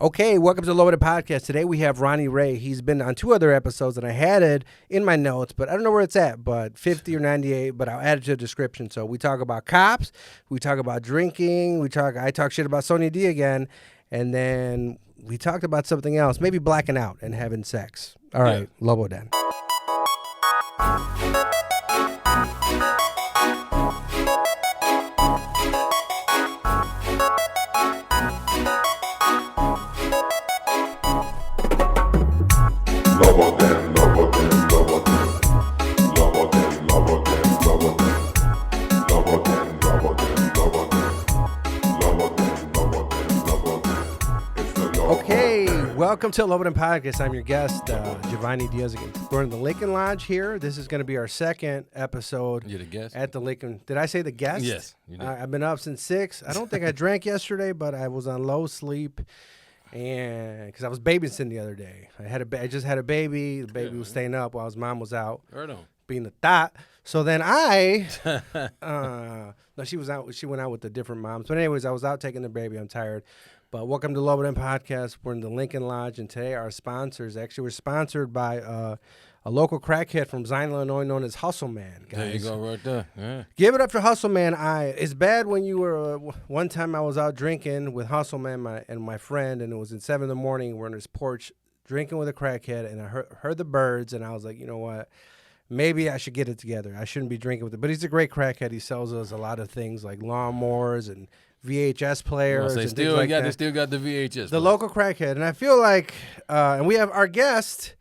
Okay, welcome to the Lobo Podcast. Today we have Ronnie Ray. He's been on 2 other episodes, and I had it in my notes, but I don't know where it's at, but 50 or 98, but I'll add it to the description. So we talk about cops, we talk about drinking, I talk shit about Sonya D again, and then we talked about something else, maybe blacking out and having sex. All right, Lobo Den. Welcome to the Lobo Podcast. I'm your guest, Giovanni Diaz. We're in the Lincoln Lodge here. This is going to be our second episode. You're the guest? At the Lincoln. Did I say the guest? Yes, you did. I've been up since 6. I don't think I drank yesterday, but I was on low sleep, and because I was babysitting the other day. I just had a baby. The baby was staying up while his mom was out being the thot. So then no, she was out. She went out with the different moms. But anyways, I was out taking the baby. I'm tired. But welcome to Lobo Podcast. We're in the Lincoln Lodge, and today our sponsors, actually we're sponsored by a local crackhead from Zion, Illinois, known as Hustle Man. Guys. There you go, right there. Yeah. Give it up for Hustle Man. It's bad when you were, one time I was out drinking with Hustle Man and my friend, and it was at 7 in the morning. We're on his porch drinking with a crackhead, and I heard the birds, and I was like, you know what? Maybe I should get it together. I shouldn't be drinking with it. But he's a great crackhead. He sells us a lot of things like lawnmowers and VHS players. They still got the VHS. The local crackhead. And I feel like, and we have our guest,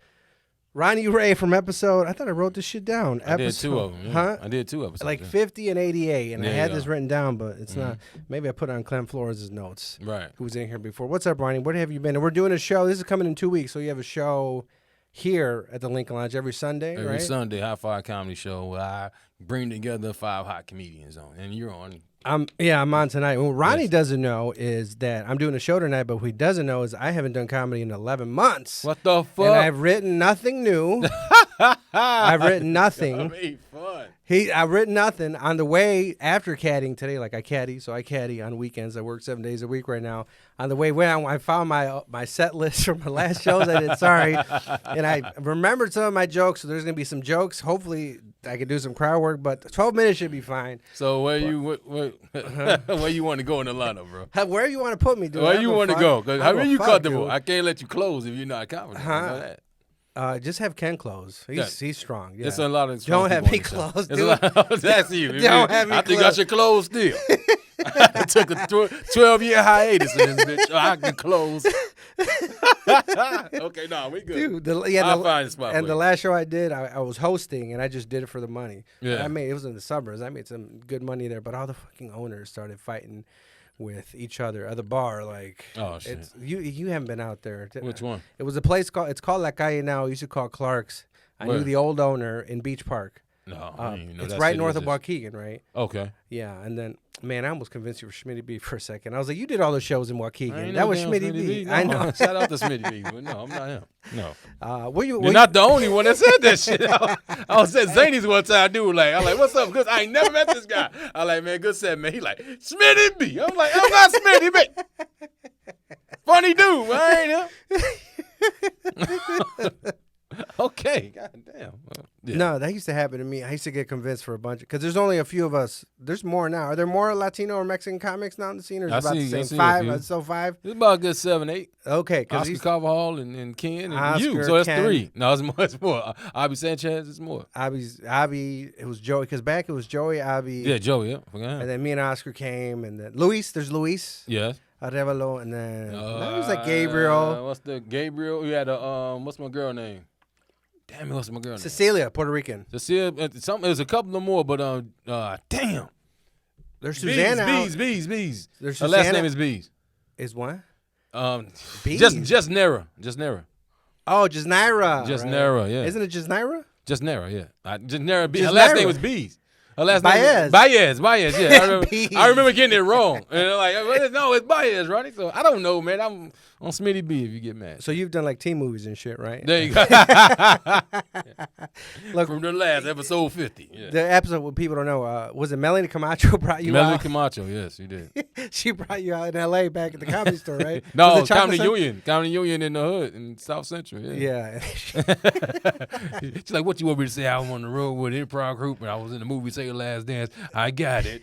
Ronnie Ray from episode, I thought I wrote this shit down. I did 2 of them. Yeah. Huh? I did 2 episodes. Like 50 and 88. And I had this written down, but it's Mm-hmm. not. Maybe I put it on Clem Flores' notes. Right. Who was in here before. What's up, Ronnie? Where have you been? And we're doing a show. This is coming in 2 weeks. So you have a show here at the Lincoln Lodge every Sunday, right? Every Sunday, High Five Comedy Show, where I bring together 5 hot comedians on, and you're on. I'm on tonight. What Ronnie doesn't know is that I'm doing a show tonight, but what he doesn't know is I haven't done comedy in 11 months. What the fuck? And I've written nothing new. I've written nothing. That made fun. I've written nothing on the way after caddying today. Like I caddy on weekends. I work 7 days a week right now. On the way I found my set list from my last shows I did. Sorry, and I remembered some of my jokes. So there's gonna be some jokes. Hopefully I can do some crowd work, but 12 minutes should be fine. So where you want to go in the lineup, bro? Where you want to put me, dude? Where you want to go? Because how are you comfortable? Dude. I can't let you close if you're not confident. You know that. Just have Ken close. He's strong. Yeah. There's a lot of strong Don't have me close, dude. That's you. Don't have me I think close. I should close still. I took a 12-year hiatus in this bitch. I can close. Okay, no, we good. Dude, I'll find a spot. And for the you. last show I did, I was hosting, and I just did it for the money. Yeah. It was in the suburbs. I made some good money there, but all the fucking owners started fighting with each other at the bar. Like, oh shit, you haven't been out there. Which one? It was a place it's called La Calle now. It used to call Clark's. I knew the old owner in Beach Park. No, I didn't even know it's that right city north of existed. Waukegan, right? Okay. Yeah, and then, man, I almost convinced you for Schmitty B for a second. I was like, you did all the shows in I Waukegan. ain't That no was damn Schmitty B. No. I know. Shout out to Schmitty B, but no, I'm not him. No. You're not the only one that said that shit. I was at Zany's one time, dude. I'm like, what's up? Because I ain't never met this guy. I'm like, man, good set, man. He like, Schmitty B. I'm like, I'm not Schmitty B. Funny dude, I ain't him. Okay, goddamn. Yeah. No, that used to happen to me. I used to get convinced for a bunch because there's only a few of us. There's more now. Are there more Latino or Mexican comics now in the scene? Or is it about the same? 5? So 5? It's about a good 7, 8. Okay, Oscar Carvajal and Ken and you. Oscar, So that's Ken. 3. No, it's more. Abby Sanchez is more. Abby, it was Joey. Because back it was Joey, Abby. Yeah, Joey. Yeah, forgot. And then me and Oscar came, and then Luis. There's Luis. Yes. Arevalo, and then that was like Gabriel. What's the Gabriel? You had what's my girl name? Damn it, what's my girl name? Cecilia, Puerto Rican. Cecilia, there's a couple of more, but damn. There's Susanna. Bees. There's Her last Susanna. name is Bees. Is what? Bees. Bees. Just Nera. Oh, Jasnaira. Jasnaira, yeah. Isn't it Jasnaira? Jasnaira, yeah. Jasnaira. Her Jasnaira. last name was Bees. Her last Baez. name Baez. Yeah, I remember getting it wrong. And they're like, no, it's Baez, Ronnie. So I don't know, man. I'm on Smitty B if you get mad. So you've done like teen movies and shit, right? There you go. Look, from the last episode 50. Yeah. The episode what people don't know, was it Melanie Camacho brought you Melanie out? Camacho, yes, she did. She brought you out in L.A. back at the Comedy Store, right? No, Was it Chocolate Comedy Union in the hood in South Central. Yeah. She's like, what you want me to say? I was on the road with an improv group and I was in the movie Say Your Last Dance. I got it.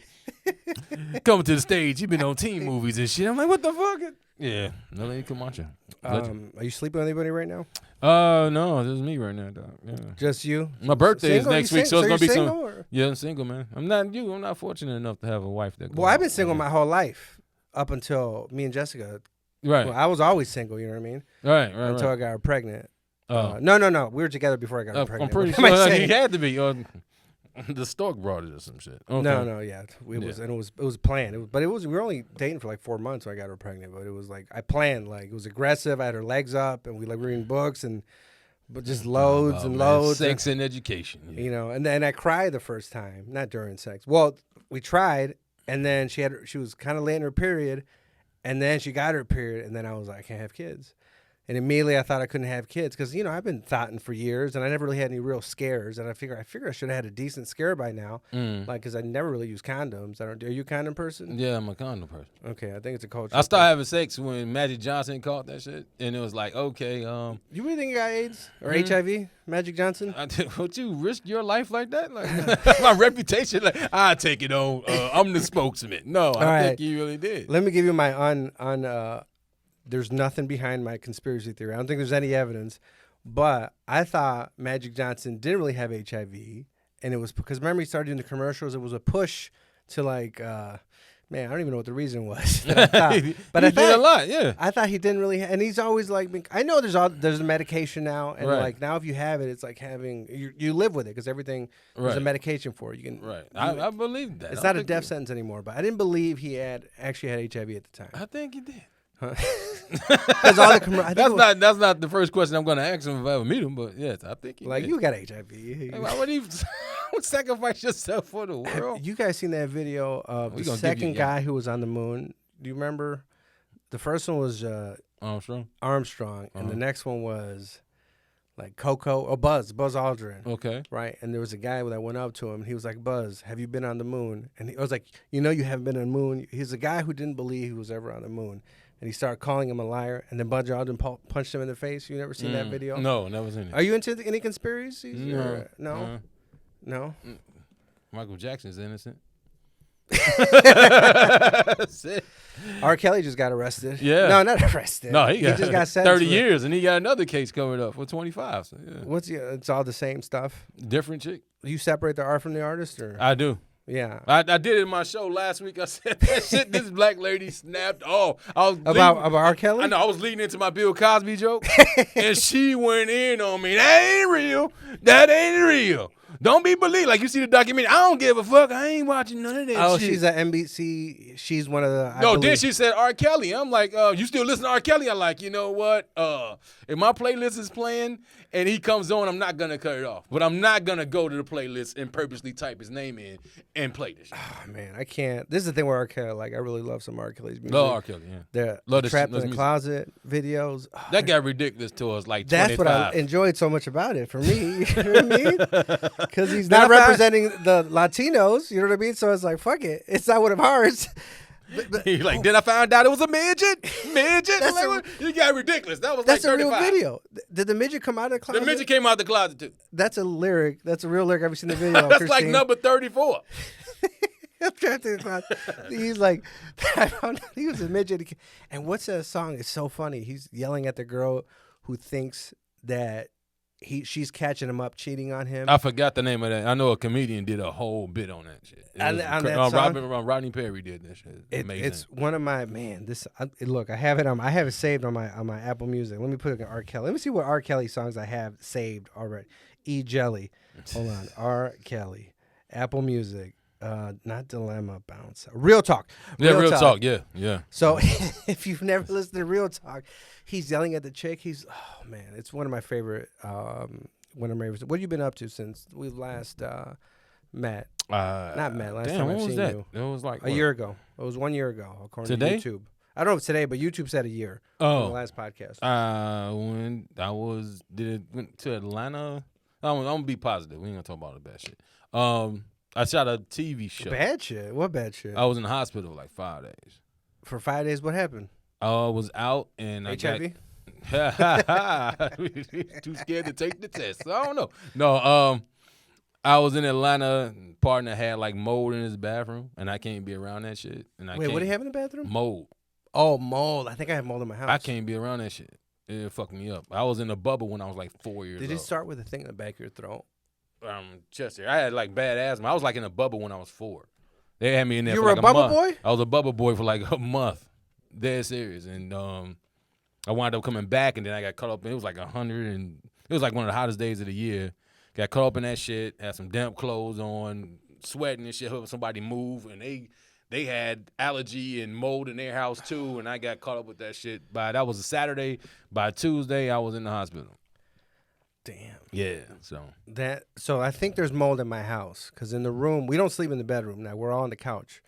Coming to the stage, you've been on teen movies and shit. I'm like, what the fuck? Yeah, Melanie Camacho. Are you sleeping with anybody right now? No, this is me right now, dog. Yeah. Just you? My birthday Single? is next You week, so it's gonna be single, some. or? Yeah, I'm single, man. I'm not fortunate enough to have a wife that. Well, I've been single my whole life up until me and Jessica. Right. Well, I was always single. You know what I mean? Right. Until I got her pregnant. Oh. No. We were together before I got her pregnant. I'm pretty What am I sure saying? he had to be. The stork brought it or some shit. Okay. No, yeah. It was planned. We were only dating for like 4 months when I got her pregnant, but it was like I planned, like it was aggressive. I had her legs up and we like reading books but just loads and loads. Sex and education. Yeah. You know, and then I cried the first time, not during sex. Well, we tried and then she was kind of late in her period and then she got her period and then I was like, I can't have kids. And immediately I thought I couldn't have kids because, I've been thotting for years and I never really had any real scares. And I figure I should have had a decent scare by now. Like, because I never really use condoms. Are you a condom person? Yeah, I'm a condom person. Okay, I think it's a culture. I started having sex when Magic Johnson caught that shit. And it was like, okay. You really think you got AIDS or HIV, Magic Johnson? Would you risk your life like that? Like my reputation, like, I take it on. I'm the spokesman. No, I think you really did. Let me give you my there's nothing behind my conspiracy theory. I don't think there's any evidence, but I thought Magic Johnson didn't really have HIV, and it was because remember he started doing the commercials. It was a push to like, man, I don't even know what the reason was. But I did a lot, yeah. I thought he didn't really, and he's always like, I know there's a medication now, and like now if you have it, it's like having you live with it because everything there's a medication for it. You can I believe that. It's not a death sentence anymore, but I didn't believe he actually had HIV at the time. I think he did. That's that's not the first question I'm going to ask him if I ever meet him, but yes, I think he did. You got HIV. Why would you sacrifice yourself for the world? You guys seen that video of the second guy who was on the moon? Do you remember? The first one was Armstrong, and the next one was like Buzz Aldrin. Okay. Right? And there was a guy that went up to him. He was like, Buzz, have you been on the moon? And he was like, you haven't been on the moon. He's a guy who didn't believe he was ever on the moon. And he started calling him a liar. And then Buzz Aldrin punched him in the face. You never seen that video? No, never seen it. Are you into any conspiracies? No. No? Michael Jackson's innocent. R. Kelly just got arrested. Yeah. No, not arrested. No, he just got sentenced 30 years, and he got another case coming up for 25. So yeah. It's all the same stuff? Different chick. You separate the art from the artist? Or? I do. Yeah. I did it in my show last week. I said that shit. This black lady snapped off. About R. Kelly? I know. I was leading into my Bill Cosby joke, and she went in on me. That ain't real. That ain't real. Don't be believed. Like, you see the documentary. I don't give a fuck. I ain't watching none of that shit. Oh, she's at NBC. She's one of the... Then she said R. Kelly. I'm like, you still listen to R. Kelly? I'm like, you know what? If my playlist is playing and he comes on, I'm not going to cut it off. But I'm not going to go to the playlist and purposely type his name in and play this shit. Oh, man, I can't. This is the thing with R. Kelly. Like, I really love some R. Kelly's music. Love R. Kelly, yeah. The Trapped in the Closet videos. Oh, that got ridiculous to us, like 25. That's what I enjoyed so much about it for me. You know what I mean? Because he's not representing the Latinos. You know what I mean? So it's like, fuck it. It's not one of ours. He's like, then I found out it was a midget. You got ridiculous. That was that's like 35. a real video. Did the midget come out of the closet? The midget came out the closet too. That's a lyric. That's a real lyric. I've seen the video. That's like number 34. I'm trapped in the closet. He's like, I found out he was a midget. And what's that song? It's so funny. He's yelling at the girl who thinks that she's catching him up, cheating on him. I forgot the name of that. I know a comedian did a whole bit on that shit. Rodney Perry did that shit. Amazing. It's one of my look. I have it saved on my Apple Music. Let me put it on R. Kelly. Let me see what R. Kelly songs I have saved already. E. Jelly. Hold on. R. Kelly. Apple Music. Not Dilemma, Bounce. Real Talk. Real Talk. Yeah. So if you've never listened to Real Talk, he's yelling at the chick. Oh man, it's one of my favorite. What have you been up to since we last met? Not met. Last damn, time when I've was seen that? you. It was like A year ago. It was 1 year ago, according Today? to YouTube. I don't know if it's today, but YouTube said a year. On the last podcast. When I went to Atlanta. I'm gonna be positive. We ain't gonna talk about the bad shit. I shot a TV show. Bad shit? What bad shit? I was in the hospital for like 5 days. For 5 days, what happened? I was out and HIV? Too scared to take the test. So I don't know. No, I was in Atlanta. Partner had like mold in his bathroom, and I can't be around that shit. And Wait, what do you have in the bathroom? Mold. Oh, mold. I think I have mold in my house. I can't be around that shit. It fucked me up. I was in a bubble when I was like 4 years old. Did it start with a thing in the back of your throat? Chest hair. I had like bad asthma. I was like in a bubble when I was 4. They had me in there You for were like a bubble month. boy? I was a bubble boy for like a month. Dead serious. And I wound up coming back, and then I got caught up in it was like 100, and it was like one of the hottest days of the year. Got caught up in that shit, had some damp clothes on, sweating and shit, hoping somebody move, and they had allergy and mold in their house too, and I got caught up with that shit. That was a Saturday. By Tuesday, I was in the hospital. Damn. Yeah, So I think there's mold in my house because in the room we don't sleep in the bedroom now. We're all on the couch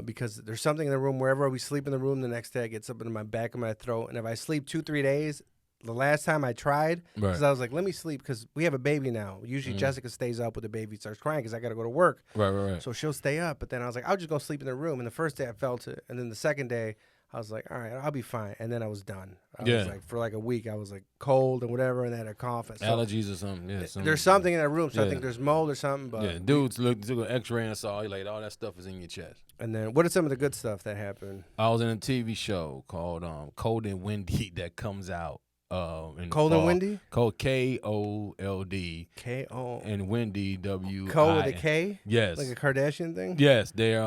because there's something in the room. Wherever we sleep in the room, the next day it gets up in my back of my throat, and if I sleep 2-3 days. The last time I tried, because I was like, let me sleep, because we have a baby now. Usually Jessica stays up with the baby, starts crying because I got to go to work. Right. So she'll stay up. But then I was like, I'll just go sleep in the room. And the first day I felt it. And then the second day, I was like, all right, I'll be fine. And then I was done. I was like, for like a week, I was like cold and whatever, and I had a cough. So allergies or something. Yeah, there's something in that room, so I think there's mold or something. But dudes took an X-ray and saw like all that stuff is in your chest. And then what are some of the good stuff that happened? I was in a TV show called Cold and Windy that comes out. Cold and Windy? Cold KOLD. KO. And Windy WI. Co with a K? Yes. Like a Kardashian thing? Yes, they're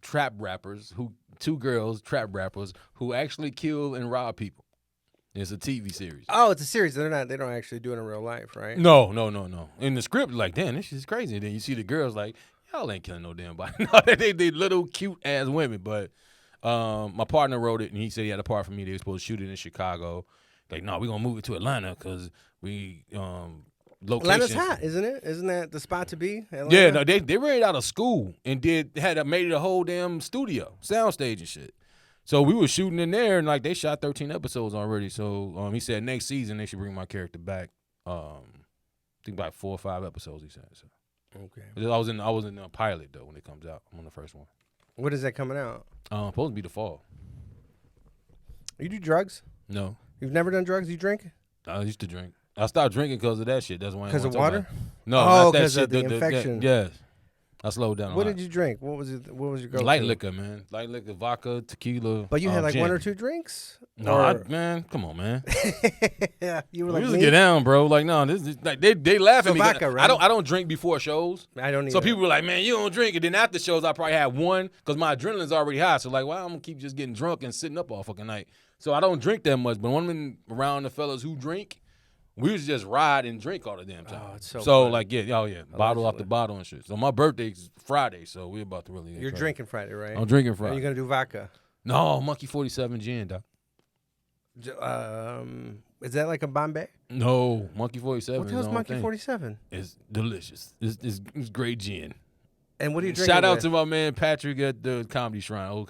trap rappers two girls trap rappers who actually kill and rob people. It's a TV series. Oh, it's a series. They don't actually do it in real life, right? No. In the script, like, damn, this is crazy. And then you see the girls like, y'all ain't killing no damn body. No, they little cute ass women, but my partner wrote it, and he said he had a part for me. They were supposed to shoot it in Chicago. Like, no, we're going to move it to Atlanta because we location. Atlanta's hot, isn't it? Isn't that the spot to be? Atlanta? Yeah, no, they ran it out of school and made it a whole damn studio, soundstage and shit. So we were shooting in there, and like they shot 13 episodes already. So he said next season they should bring my character back. I think about 4 or 5 episodes. He said. So. Okay. I was in the pilot though when it comes out. I'm on the first one. What is that coming out? Supposed to be the fall. You do drugs? No. You've never done drugs? You drink? I used to drink. I stopped drinking because of that shit. That's why. Because of water? No, oh, not that because shit. of the infection. Yes. I slowed down. What did you drink? What was your go-to? Light liquor, man. Light liquor, vodka, tequila. But you had like gin. 1 or 2 drinks? No, man, come on, man. Yeah, you were like, just get down, bro. Like, no, this is like they laugh at me. Vodka, right? I don't drink before shows. I don't either. So people were like, man, you don't drink. And then after shows, I probably had one because my adrenaline's already high. So like, well, I'm gonna keep just getting drunk and sitting up all fucking night. So I don't drink that much. But when I'm around the fellas who drink, we used to just ride and drink all the damn time. Oh, it's so fun. Like, bottle after bottle and shit. So my birthday's Friday, so we're about to really. You're drinking Friday, right? I'm drinking Friday. Are you gonna do vodka? No, Monkey 47 gin, doc. Is that like a Bombay? No, Monkey 47. What the hell's Monkey 47? It's delicious. It's great gin. And what are you drinking? Shout out to my man Patrick at the Comedy Shrine.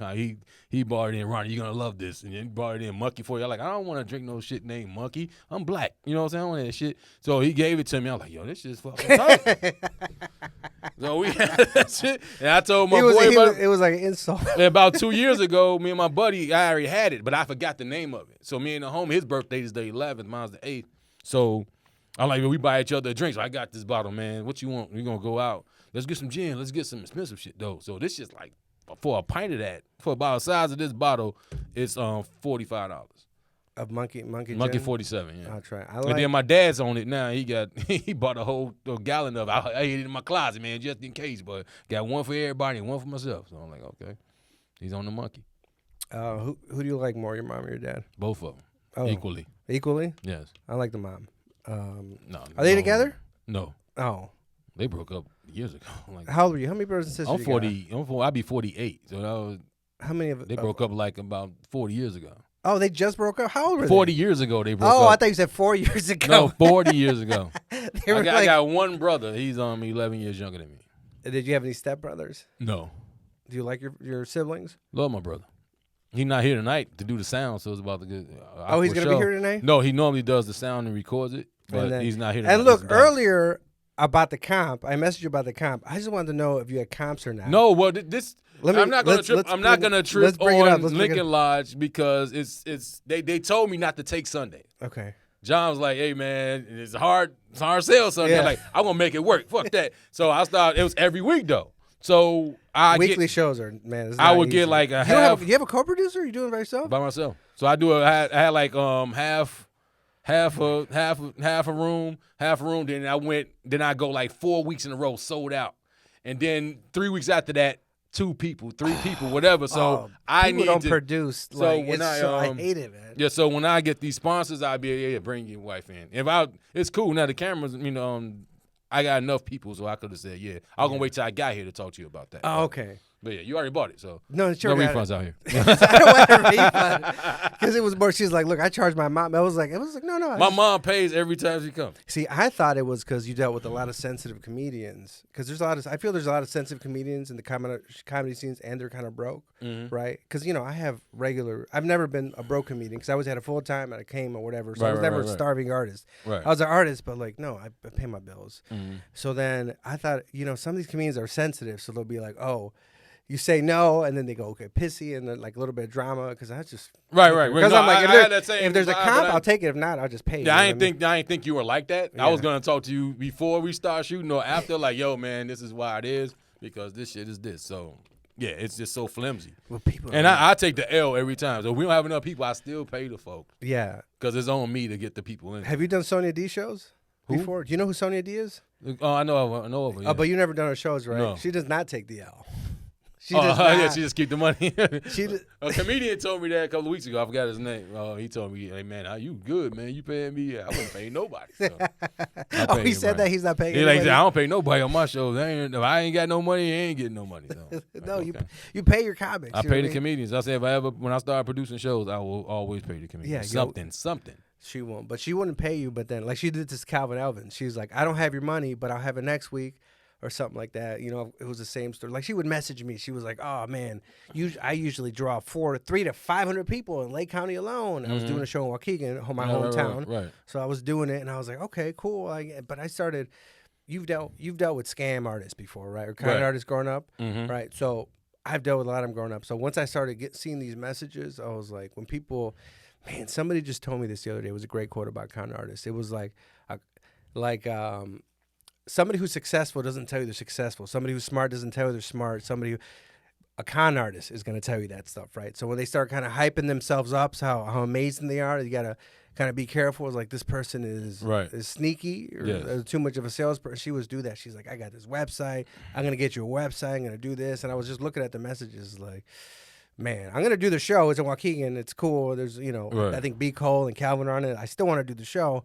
He brought it in. Ronnie, you're gonna love this. And then he brought it in Monkey for you. I'm like, I don't want to drink no shit named Monkey. I'm black. You know what I'm saying? I don't want that shit. So he gave it to me. I was like, yo, this shit's fucking tight. So we had that shit. And I told my boy about it. It was like an insult. About 2 years ago, me and my buddy, I already had it, but I forgot the name of it. So me and the homie, his birthday is the 11th, mine's the 8th. So I'm like, we buy each other a drink. So I got this bottle, man. What you want? We're gonna go out. Let's get some gin. Let's get some expensive shit though. So this is like for a pint of that, for about the size of this bottle, it's $45. Of Monkey Monkey gin? 47, yeah. I'll try. And then my dad's on it now. He bought a whole gallon of it. I had it in my closet, man, just in case. But got one for everybody and one for myself. So I'm like, okay, he's on the Monkey. Who do you like more, your mom or your dad? Both of them, equally. Equally? Yes. I like the mom. No. Are they together? No. Oh. They broke up years ago. Like, how old were you? How many brothers and sisters? I'm 40. I'll be 48. So that was. How many of they broke up like about 40 years ago. Oh, they just broke up? How old were 40 they? years ago they broke up. Oh, I thought you said 4 years ago. No, 40 years ago. I got one brother. He's 11 years younger than me. Did you have any stepbrothers? No. Do you like your siblings? Love my brother. He's not here tonight to do the sound, so it's about to get. Oh, he's going to be here tonight? No, he normally does the sound and records it, but he's not here tonight. And look, earlier about the comp, I messaged you about the comp. I just wanted to know if you had comps or not. No, well, I'm not going to trip on Lincoln Lodge because it's they told me not to take Sunday. Okay. John was like, "Hey man, it's hard sale Sunday." Yeah. I'm like, I'm gonna make it work. Fuck that. So I started. It was every week though. So weekly shows are man. I would get like a half. You have a co-producer? Or you doing it by yourself? By myself. So I do. I had like half a room. Then I go like 4 weeks in a row sold out, and then 3 weeks after that, 2 people, 3 people, whatever. So I need don't to produce. So like, when I hate it, man. Yeah. So when I get these sponsors, I'll be bring your wife in. It's cool now. The cameras, I got enough people, so I could have said, I'm gonna wait till I got here to talk to you about that. Oh, okay. But yeah, you already bought it, so no refunds out here. I don't want a refund because it was more. She's like, look, I charged my mom. It was like, no. My mom pays every time she comes. See, I thought it was because you dealt with a lot of sensitive comedians. Because I feel there's a lot of sensitive comedians in the comedy scenes, and they're kind of broke, right? Because I've never been a broke comedian because I always had a full time and I came or whatever. So I was never a starving artist. Right. I was an artist, but like, no, I pay my bills. Mm-hmm. So then I thought, some of these comedians are sensitive, so they'll be like, oh. You say no, and then they go, okay, pissy, and then like a little bit of drama, because I just right. Because I'm like, if there's a comp, I'll take it. If not, I'll just pay. Yeah, I ain't think you were like that. Yeah. I was gonna talk to you before we start shooting or after, like, yo, man, this is why it is because this shit is this. So yeah, it's just so flimsy. Well, I take the L every time. So if we don't have enough people, I still pay the folks. Yeah, because it's on me to get the people in. Have you done Sonia D shows before? Do you know who Sonia D is? Oh, I know of her. Yeah. Oh, but you never done her shows, right? No. She does not take the L. She just keep the money. A comedian told me that a couple of weeks ago. I forgot his name. He told me, "Hey man, you good, man? You paying me? I wouldn't pay nobody." So he said that he's not paying. He like, I don't pay nobody on my shows. If I ain't got no money, he ain't getting no money. So, no, okay. you pay your comics. I pay the comedians. I said when I start producing shows, I will always pay the comedians. Yeah, something. She won't, but she wouldn't pay you. But then, like she did this Calvin Elvin. She's like, I don't have your money, but I'll have it next week. Or something like that, it was the same story. Like she would message me. She was like, "Oh man, I usually draw 300 to 500 people in Lake County alone." I was doing a show in Waukegan, my hometown. Right. So I was doing it, and I was like, "Okay, cool." But I started. You've dealt with scam artists before, right? Or con artists growing up, right? So I've dealt with a lot of them growing up. So once I started seeing these messages, I was like, when people, man, somebody just told me this the other day. It was a great quote about con artists. It was like somebody who's successful doesn't tell you they're successful. Somebody who's smart doesn't tell you they're smart. A con artist is going to tell you that stuff, right? So when they start kind of hyping themselves up, so how amazing they are, you got to kind of be careful. It's like this person is sneaky or too much of a salesperson. She was do that. She's like, I got this website. I'm going to get you a website. I'm going to do this. And I was just looking at the messages like, man, I'm going to do the show. It's in Waukegan. It's cool. There's, I think B. Cole and Calvin are on it. I still want to do the show.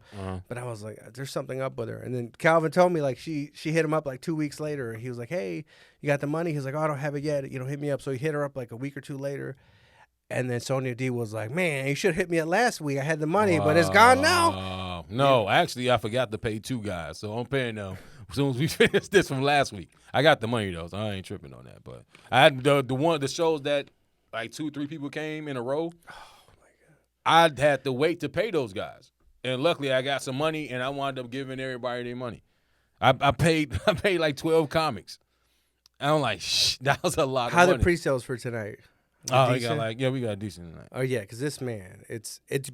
But I was like, there's something up with her. And then Calvin told me, like, she hit him up like 2 weeks later. He was like, hey, you got the money? He's like, oh, I don't have it yet. Hit me up. So he hit her up like a week or two later. And then Sonia D was like, man, you should have hit me up last week. I had the money, but it's gone now. No, actually, I forgot to pay 2 guys. So I'm paying them as soon as we finish this from last week. I got the money, though, so I ain't tripping on that. But I had the shows that like 2-3 people came in a row. Oh my God! I had to wait to pay those guys, and luckily I got some money, and I wound up giving everybody their money. I paid like 12 comics. And I'm like, that was a lot. How of money. The pre-sales for tonight? We got a decent tonight. Oh yeah, because this man,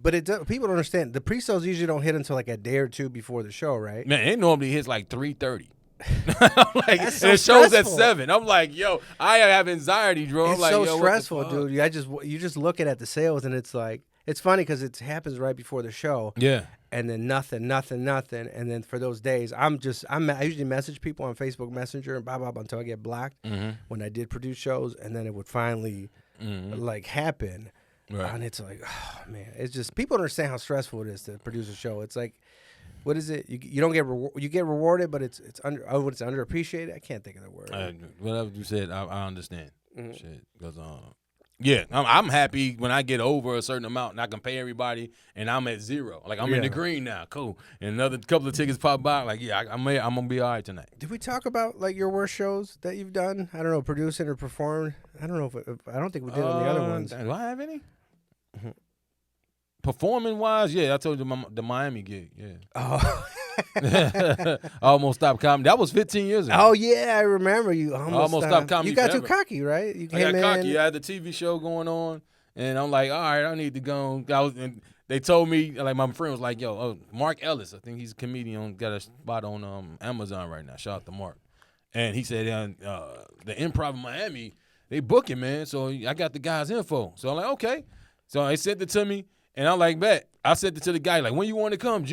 but people don't understand. The pre-sales usually don't hit until like a day or two before the show, right? Man, it normally hits like 3:30. Like, That's so and it shows stressful. at 7. I'm like, yo, I have anxiety, Drew. I'm It's like, so yo, stressful, dude. You just looking at the sales, and it's like, it's funny because it happens right before the show. Yeah. And then nothing. And then for those days, I usually message people on Facebook Messenger and blah, blah, blah until I get blocked when I did produce shows. And then it would finally like happen. Right. And it's like, oh man, it's just, people don't understand how stressful it is to produce a show. It's like, what is it? You don't get you get rewarded, but it's underappreciated. I can't think of the word. Whatever you said, I understand. Shit, because Yeah, I'm happy when I get over a certain amount and I can pay everybody and I'm at zero. Like, I'm in the green now. Cool. And another couple of tickets pop by. Like, yeah, I'm going to be all right tonight. Did we talk about, like, your worst shows that you've done? I don't know, producing or performed? I don't know I don't think we did on the other ones. Do I have any? Mm-hmm. Performing-wise, yeah, I told you the Miami gig, yeah. Oh. I almost stopped comedy. That was 15 years ago. Oh, yeah, I remember you. Almost stopped comedy. You got forever. too cocky, right? You I got cocky. I had the TV show going on, and I'm like, all right, I need to go. And they told me, like, my friend was like, yo, Mark Ellis, I think he's a comedian, got a spot on Amazon right now. Shout out to Mark. And he said, the Improv in Miami, they booking, man. So I got the guy's info. So I'm like, okay. So they sent it to me, and I'm like, bet. I sent it to the guy, like, when you want to come?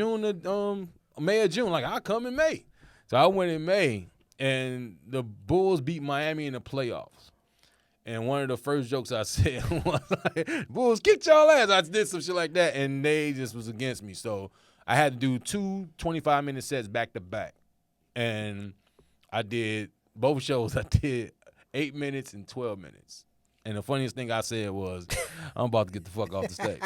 May or June? Like, I'll come in May. So I went in May, and the Bulls beat Miami in the playoffs. And one of the first jokes I said was, like, Bulls kicked y'all ass. I did some shit like that, and they just was against me. So I had to do 2 25-minute sets back to back. And I did both shows. I did 8 minutes and 12 minutes. And the funniest thing I said was, I'm about to get the fuck off the stage.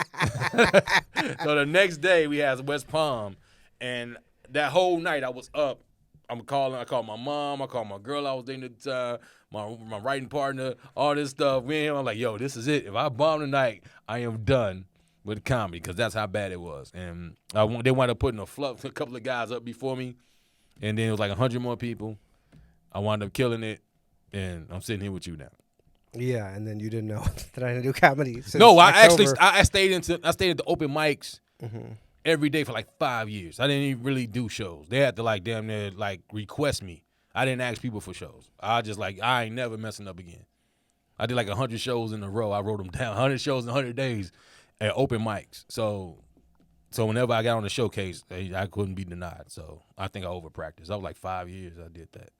So the next day we had West Palm, and that whole night I was up. I called my mom. I called my girl I was dating at the time, my writing partner, all this stuff. I'm like, yo, this is it. If I bomb tonight, I am done with comedy, because that's how bad it was. And they wound up putting a couple of guys up before me, and then it was like 100 more people. I wound up killing it, and I'm sitting here with you now. Yeah, and then you didn't know that I didn't do comedy. No, I stayed at the open mics mm-hmm. every day for like 5 years. I didn't even really do shows. They had to like damn near like request me. I didn't ask people for shows. I just like, I ain't never messing up again. I did like 100 shows in a row. I wrote them down. 100 shows in 100 days at open mics. So whenever I got on the showcase, I couldn't be denied. So I think I overpracticed. I was like 5 years I did that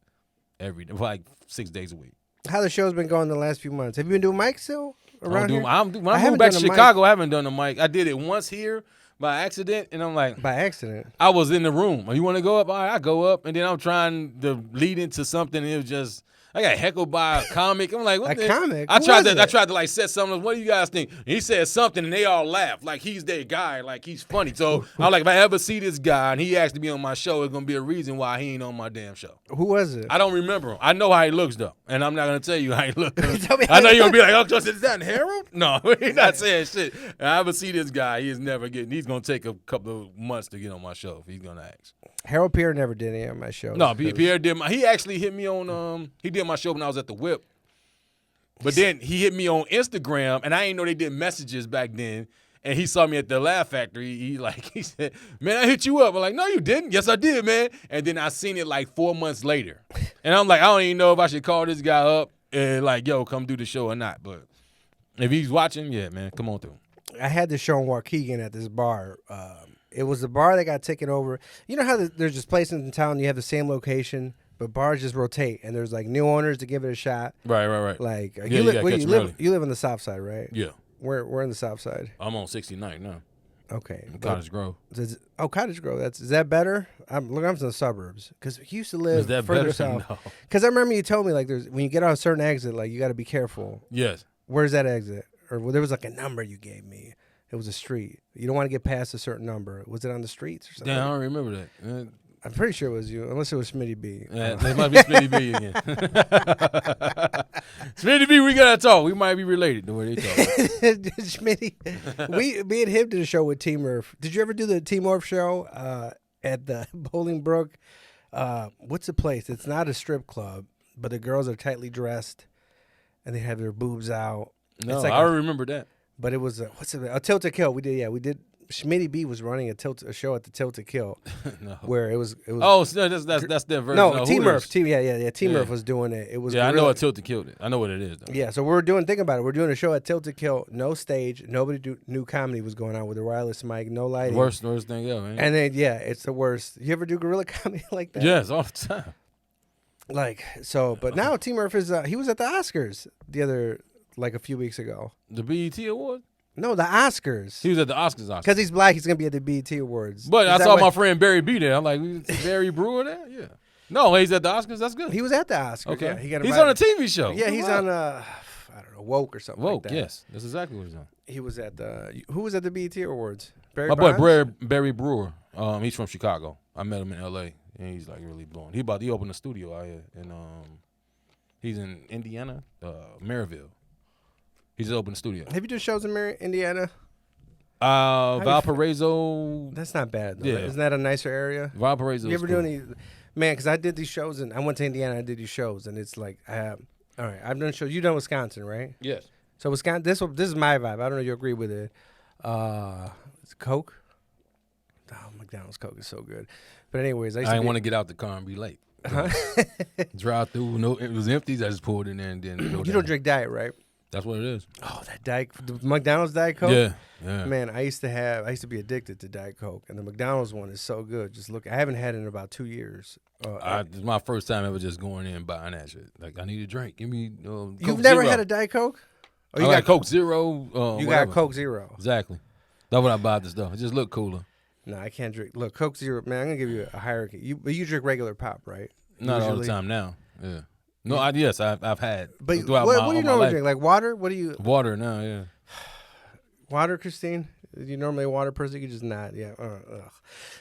every day, like 6 days a week. How the show's been going the last few months? Have you been doing mics still around here? When I moved back to Chicago, I haven't done a mic. I did it once here by accident, and I'm like... By accident? I was in the room. You want to go up? All right, I go up, and then I'm trying to lead into something, and it was just... I got heckled by a comic. I'm like, what a comic? I tried to like set something. What do you guys think? And he said something, and they all laughed. Like, he's their guy. Like, he's funny. So I'm like, if I ever see this guy and he asked to be on my show, it's gonna be a reason why he ain't on my damn show. Who was it? I don't remember him. I know how he looks though, and I'm not gonna tell you how he looks. I know you're gonna be like, oh, is that Harold? No, he's not saying shit. If I ever see this guy, he's gonna take a couple of months to get on my show if he's gonna ask. Harold Pierre never did any of my shows. No, Pierre did. He actually hit me on. He did my show when I was at the Whip. But then he hit me on Instagram, and I didn't know they did messages back then. And he saw me at the Laugh Factory. He said, "Man, I hit you up." I'm like, "No, you didn't." "Yes, I did, man." And then I seen it like 4 months later, and I'm like, I don't even know if I should call this guy up and like, yo, come do the show or not. But if he's watching, yeah, man, come on through. I had this show in Waukegan at this bar. It was the bar that got taken over. You know how there's just places in town you have the same location, but bars just rotate, and there's like new owners to give it a shot. Right. Like you live on the South Side, right? Yeah. We're in the South Side. I'm on 69th now. Okay. Cottage Grove. Cottage Grove. Is that better? I'm from the suburbs because he used to live further south. No. Because I remember you told me like when you get on a certain exit, like you got to be careful. Yes. Where's that exit? Or there was like a number you gave me. It was a street. You don't want to get past a certain number. Was it on the streets or something? Yeah, I don't remember that. I'm pretty sure it was you, unless it was Smitty B. Yeah, it might be Smitty B again. Smitty B, we gotta talk. We might be related the way they talk. Smitty, me and him did a show with T Murph. Did you ever do the T Murph show at the Bolingbrook? What's the place? It's not a strip club, but the girls are tightly dressed, and they have their boobs out. No, like I remember that. But it was a Tilt to Kill. We did. Smitty B was running a show at the Tilt to Kill, no. where it was. Oh, so that's their version. No, T Murph. T Murph was doing it. It was. Yeah, I know what Tilt to Kill is. I know what it is. Though. Yeah, so think about it. We're doing a show at Tilt to Kill. No stage. Nobody knew comedy was going on with a wireless mic. No lighting. Worst thing ever. Man. And then it's the worst. You ever do guerrilla comedy like that? Yes, all the time. Like so, but now T Murph is. He was at the Oscars a few weeks ago. The BET Award. No, the Oscars. He was at the Oscars. Because he's black, he's going to be at the BET Awards. But I saw my friend Barry B there. I'm like, Barry Brewer there? Yeah. No, he's at the Oscars. That's good. He was at the Oscars. Okay. Yeah, he's on a TV show. Yeah, he's on I don't know, woke or something Woke, like that. yes. That's exactly what he's on. He was at who was at the BET Awards? Barry My boy Bonds? Barry Brewer. He's from Chicago. I met him in L.A. and he's like really blowing. He opened a studio out here, and he's in Indiana, Maryville. He just opened a studio. Have you done shows in Indiana? Valparaiso. That's not bad, though. Yeah. Isn't that a nicer area? Valparaiso. You ever do any? Man, because I did these shows, and I went to Indiana, I did these shows, and it's like, all right, I've done shows. You done Wisconsin, right? Yes. So Wisconsin, this is my vibe. I don't know if you agree with it. It's Coke. Oh, McDonald's Coke is so good. But anyways, I didn't want to get out the car and be late. Drive through. No, it was empty. I just pulled in there and then. You don't drink Diet, right? That's what it is. Oh, that the McDonald's Diet Coke. Yeah. Man, I used to be addicted to Diet Coke, and the McDonald's one is so good. Just look, I haven't had it in about 2 years. It's my first time ever just going in and buying that shit. Like, I need a drink. Give me. Coke You've never Zero. had a Diet Coke? Oh, you got Coke Zero. You whatever. got Coke Zero. Exactly. That's what I buy this stuff. It just look cooler. No, I can't drink. Look, Coke Zero. Man, I'm gonna give you a hierarchy. But you drink regular pop, right? Not all the Usually? time now. Yeah. No, I've had. But throughout what my, do you all my normally life. drink? Like water? What do you? Water now, yeah. Water, Christine? Are you normally a water person? You just not. Yeah. Ugh.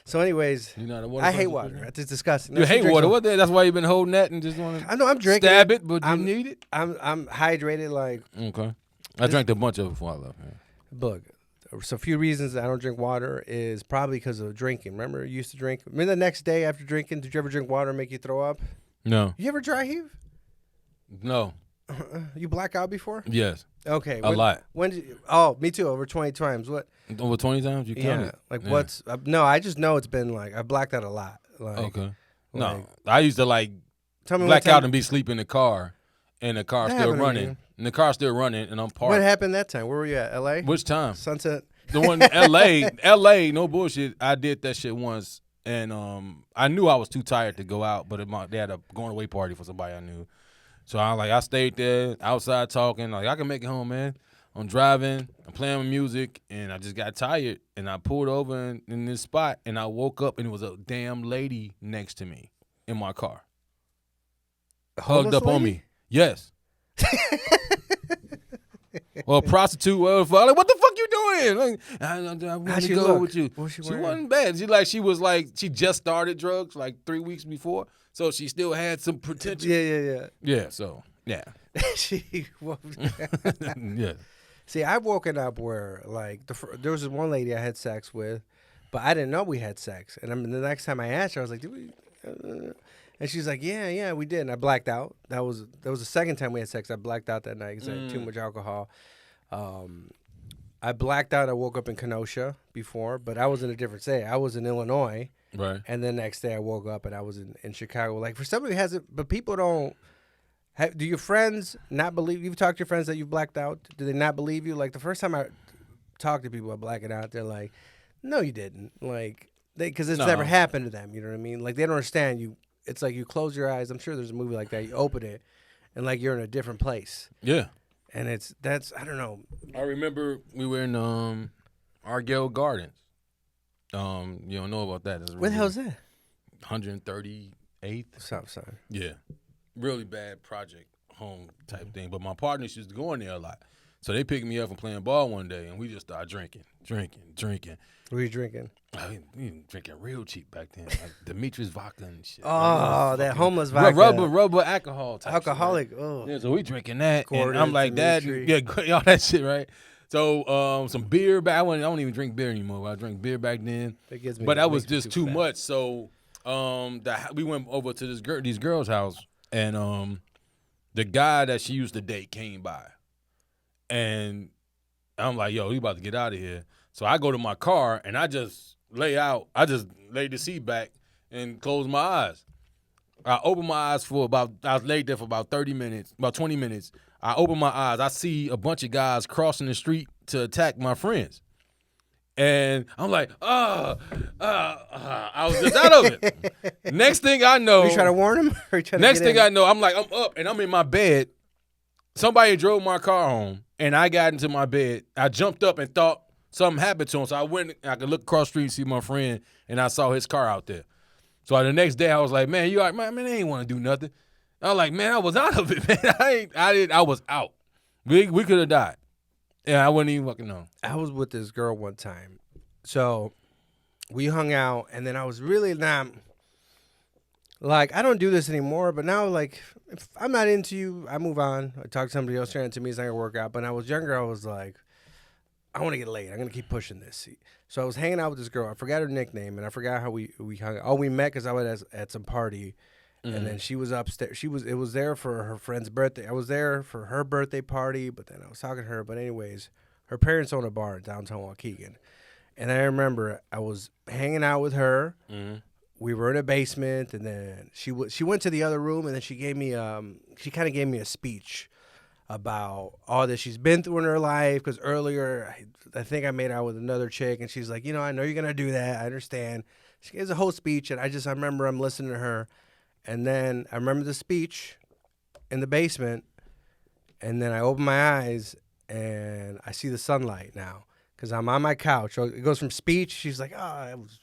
So, anyways, You're not a water I hate person? water. It's disgusting. You No, she hate drinks water. a- What? That's why you've been holding that and just want I know I'm to drinking. stab it, but I'm- you need it. I'm hydrated. Like, Okay. I drank a bunch of it before I left. Yeah. look. So a few reasons I don't drink water is probably because of drinking. Remember, you used to drink. Remember the next day after drinking, did you ever drink water and make you throw up? No. You ever dry heave? No. You black out before? Yes. Okay. A lot. When did you, oh, me too. Over 20 times. What? Over 20 times? You counted? Yeah. Like Yeah. what's? No, I just know it's been like I blacked out a lot. Like, Okay. No. like- I used to like Tell me black what time, out and be asleep in the car, and the car That still happened to running. me. And the car's still running, and I'm parked. What happened that time? Where were you at? L.A. Which time? Sunset. The one in LA, no bullshit. I did that shit once, and I knew I was too tired to go out, but they had a going away party for somebody I knew. So I stayed there outside talking. Like, I can make it home, man. I'm driving, I'm playing my music, and I just got tired, and I pulled over in this spot, and I woke up, and it was a damn lady next to me in my car, hugged up on me. Yes. Well, a prostitute, like, what the fuck you doing? Like, I want How'd to she go look? with you. What was she She wearing? wasn't bad. She just started drugs like 3 weeks before, so she still had some potential. Yeah. Yeah. So yeah. She. Yeah. See, I've woken up where like there was this one lady I had sex with, but I didn't know we had sex. And the next time I asked her, I was like, "Did we?" And she's like, "Yeah, we did." And I blacked out. That was the second time we had sex. I blacked out that night because I had too much alcohol. I blacked out. I woke up in Kenosha before, but I was in a different state. I was in Illinois, Right. and then next day I woke up and I was in Chicago. Like for somebody who hasn't, but people don't. Do your friends not believe? You've talked to your friends that you've blacked out. Do they not believe you? Like the first time I talk to people about blacking out, they're like, "No, you didn't." Like because it's No. never happened to them. You know what I mean? Like they don't understand you. It's like you close your eyes. I'm sure there's a movie like that. You open it, and like you're in a different place. Yeah. And that's I don't know. I remember we were in Argyle Gardens. You don't know about that? That's Where the hell's that? 138th. South Side. Yeah. Really bad project home type thing. But my partners used to go in there a lot. So they picked me up from playing ball one day, and we just started drinking. What are you drinking? I mean, we were drinking real cheap back then, like Demetrius vodka and shit. Oh, that homeless vodka. Rubber alcohol type Alcoholic. Shit, right? Oh. Yeah, so we drinking that, Gordon, and I'm like, Dimitri. yeah, all that shit, right? So some beer back. I don't even drink beer anymore. I drank beer back then, That gives me, but that was makes me just too fat. much. So we went over to these girls' house, and the guy that she used to date came by, and I'm like, yo, he about to get out of here. So I go to my car and I just lay the seat back and close my eyes. I open my eyes I was laid there for about 20 minutes. I open my eyes. I see a bunch of guys crossing the street to attack my friends. And I'm like, I was just out of it. Next thing I know. Are you trying to warn him? Or you trying Next to get thing in? I know, I'm up and I'm in my bed. Somebody drove my car home, and I got into my bed. I jumped up and thought something happened to him, so I went. I could look across the street and see my friend, and I saw his car out there. So the next day, I was like, "Man, you all right? Man, they ain't want to do nothing." I was like, "Man, I was out of it, man. I was out." We could have died. Yeah, I wouldn't even fucking know. I was with this girl one time. So we hung out, and then I was really not, like, I don't do this anymore, but now, like, if I'm not into you, I move on. I talk to somebody else, you're into me, it's not going to work out. But when I was younger, I was like, I want to get laid. I'm going to keep pushing this. So I was hanging out with this girl. I forgot her nickname, and I forgot how we hung out. Oh, we met because I was at some party, and then she was upstairs. It was there for her friend's birthday. I was there for her birthday party, but then I was talking to her. But anyways, her parents own a bar in downtown Waukegan. And I remember I was hanging out with her. We were in a basement, and then she went to the other room, and then she kind of gave me a speech about all that she's been through in her life. Because earlier, I think I made out with another chick, and she's like, I know you're gonna do that. I understand. She gives a whole speech, and I remember I'm listening to her, and then I remember the speech in the basement, and then I open my eyes, and I see the sunlight now. Because I'm on my couch. So it goes from speech. She's like, I was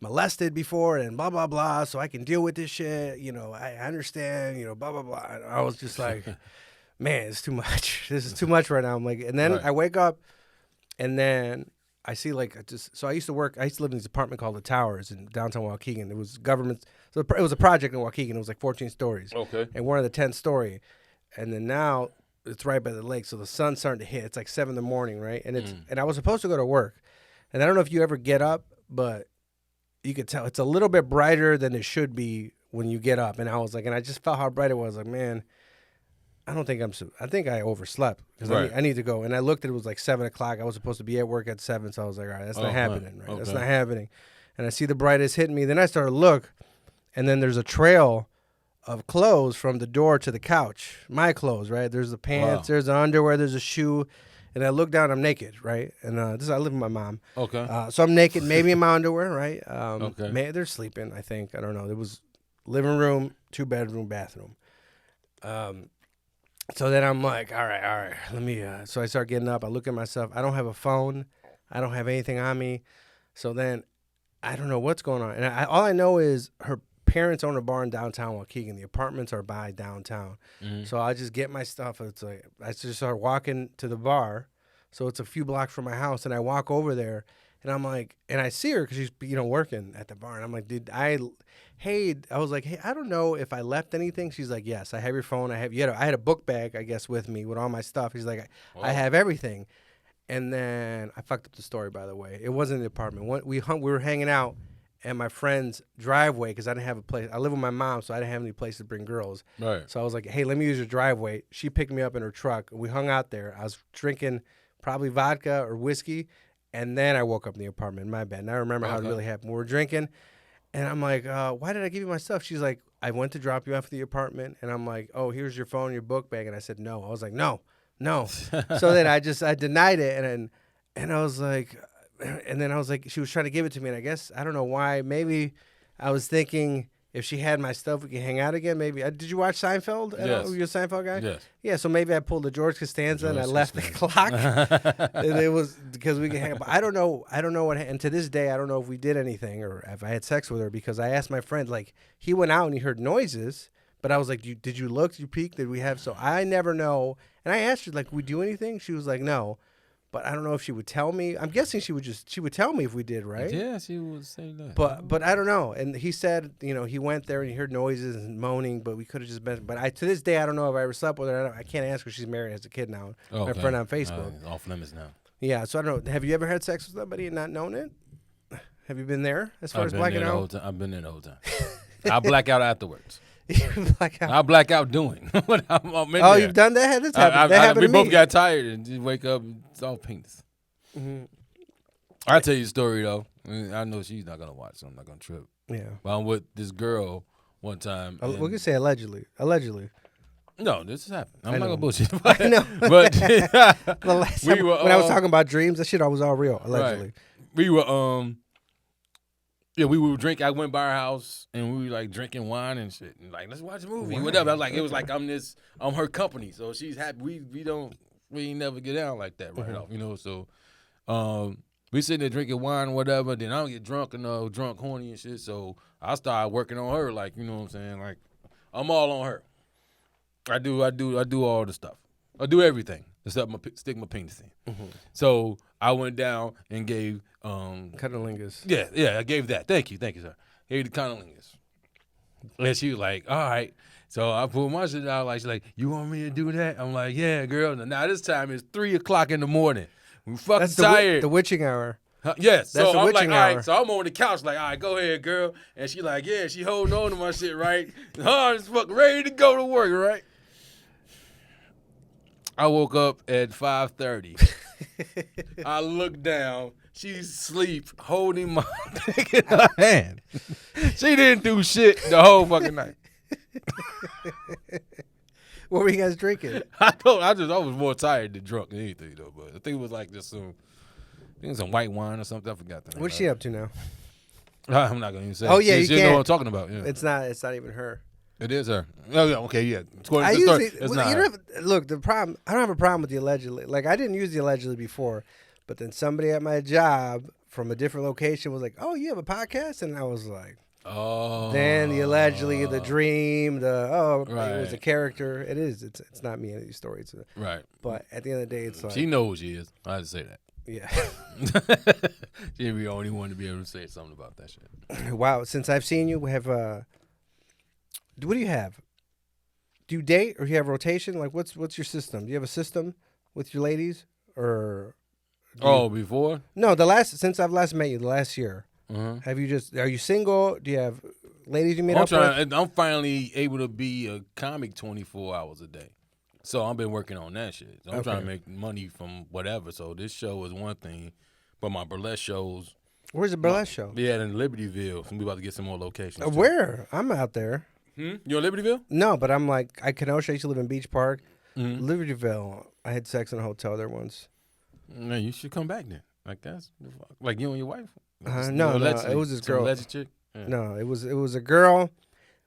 molested before and blah, blah, blah. So I can deal with this shit. I understand, blah, blah, blah. And I was just like, man, it's too much. This is too much right now. I'm like, and then I wake up and then I see so I used to live in this apartment called The Towers in downtown Waukegan. It was government. So it was a project in Waukegan. It was like 14 stories. Okay. And we're on the 10th story. And then now it's right by the lake, so the sun's starting to hit. It's like 7 a.m, right? And and I was supposed to go to work, and I don't know if you ever get up, but you could tell it's a little bit brighter than it should be when you get up. And I was like, and I just felt how bright it was. Like, man, I think I overslept because I need to go. And I looked at it was like 7 o'clock. I was supposed to be at work at 7, so I was like, all right, that's not happening, right? Okay. That's not happening. And I see the brightest hitting me. Then I started to look, and then there's a trail of clothes from the door to the couch. My clothes, right? There's the pants, there's the underwear, there's a shoe. And I look down, I'm naked, right? And I live with my mom. Okay. So I'm naked, maybe in my underwear, right? Okay. They're sleeping, I think. I don't know. There was living room, 2-bedroom, bathroom. So then I'm like, all right. Let me, so I start getting up. I look at myself. I don't have a phone. I don't have anything on me. So then I don't know what's going on. And all I know is her parents own a bar in downtown Waukegan. The apartments are by downtown. So I just get my stuff. It's like I just start walking to the bar. So it's a few blocks from my house, and I walk over there, and I'm like, and I see her because she's working at the bar, and I'm like, I was like, hey, I don't know if I left anything. She's like, yes, I have your phone. I had a book bag, I guess, with me with all my stuff. He's like, I have everything. And then I fucked up the story, by the way. It wasn't in the apartment. We were hanging out at my friend's driveway because I didn't have a place. I live with my mom, so I didn't have any place to bring girls. Right. So I was like, hey, let me use your driveway. She picked me up in her truck. We hung out there. I was drinking probably vodka or whiskey, and then I woke up in the apartment in my bed. And I remember how it really happened. We were drinking, and I'm like, why did I give you my stuff? She's like, I went to drop you off at the apartment, and I'm like, oh, here's your phone, your book bag. And I said, no. I was like, no. So then I denied it, and I was like, and then I was like, she was trying to give it to me, and I guess, I don't know why, maybe I was thinking if she had my stuff, we could hang out again, maybe. Did you watch Seinfeld? Yes. You're a Seinfeld guy? Yes. Yeah, so maybe I pulled the George Costanza and I left the clock. And it was because we could hang out. But I don't know what, and to this day, I don't know if we did anything or if I had sex with her because I asked my friend, like, he went out and he heard noises, but I was like, did you look? Did you peek? Did we have, so I never know. And I asked her, like, we do anything? She was like, no. But I don't know if she would tell me. I'm guessing she would tell me if we did, right? Yeah, she would say that. But I don't know. And he said, he went there and he heard noises and moaning, but we could have just been. But to this day, I don't know if I ever slept with her. I can't ask her. She's married, has a kid now. Oh, my friend on Facebook. Off limits now. Yeah, so I don't know. Have you ever had sex with somebody and not known it? Have you been there as far as blacking out? I've been there the whole time. I black out afterwards. Black out. I black out doing. I'm there. You've done that? That's happened. We both got tired and just wake up. It's all penis. Mm-hmm. I'll tell you a story though. I know she's not gonna watch, so I'm not gonna trip. Yeah. But I'm with this girl one time. We can say allegedly. Allegedly. No, this has happened. I'm not gonna bullshit. I know. But the last time, when I was talking about dreams, that shit was all real. Allegedly. Right. We were we would drink. I went by our house and we were like drinking wine and shit. And like, let's watch a movie. Right. Whatever. I was like, it was like I'm her company. So she's happy. We ain't never get down like that right off, So we sitting there drinking wine or whatever. Then I don't get drunk and drunk, horny and shit. So I started working on her, like, you know what I'm saying? Like, I'm all on her. I do all the stuff. I do everything. to stick my penis in. Mm-hmm. So I went down and gave Cunnilingus. Yeah, I gave that. Thank you, sir. Gave the cunnilingus. And she was like, all right. So I pulled my shit out. Like, she's like, you want me to do that? I'm like, yeah, girl. Now this time it's 3:00 in the morning. We fucking That's tired. The witching hour. Huh? Yes. That's So the I'm like, witching all hour. right. So I'm on the couch like, all right, go ahead, girl. And she like, yeah, she holding on to my shit, right? Hard as fuck, ready to go to work, right? I woke up at 5:30. I look down. She's asleep, holding my dick in her hand. She didn't do shit the whole fucking night. What were you guys drinking? I was more tired than drunk than anything though. But I think it was like just some white wine or something. I forgot the name. What's she up to now? I'm not gonna even say. Oh yeah, you she can't. know what I'm talking about. Yeah. It's not even her. It is her. Oh yeah, okay, yeah. I usually it's not her. look. The problem. I don't have a problem with the allegedly. Like I didn't use the allegedly before, but then somebody at my job from a different location was like, "Oh, you have a podcast," and I was like, "Oh." Then the allegedly, the dream, it was a character. It is. It's not me in these stories. Right. But at the end of the day, it's like she knows who she is. I had to say that. Yeah. She'd be the only one to be able to say something about that shit. Wow. Since I've seen you, we have what do you have? Do you date or do you have rotation? Like, what's your system? Do you have a system with your ladies or? Before? No, since I've last met you, the last year. Have you are you single? Do you have ladies you meet up with? I'm finally able to be a comic 24 hours a day. So I've been working on that shit. So I'm trying to make money from whatever. So this show is one thing, but my burlesque shows. Where's the burlesque show? Yeah, in Libertyville. So we about to get some more locations. Where? I'm out there. You in Libertyville? No, but I'm like Kenosha. I used to live in Beach Park. Libertyville. I had sex in a hotel there once. No, you should come back then. Like that's like you and your wife. No, it was this girl. Alleged chick? Yeah. No, it was a girl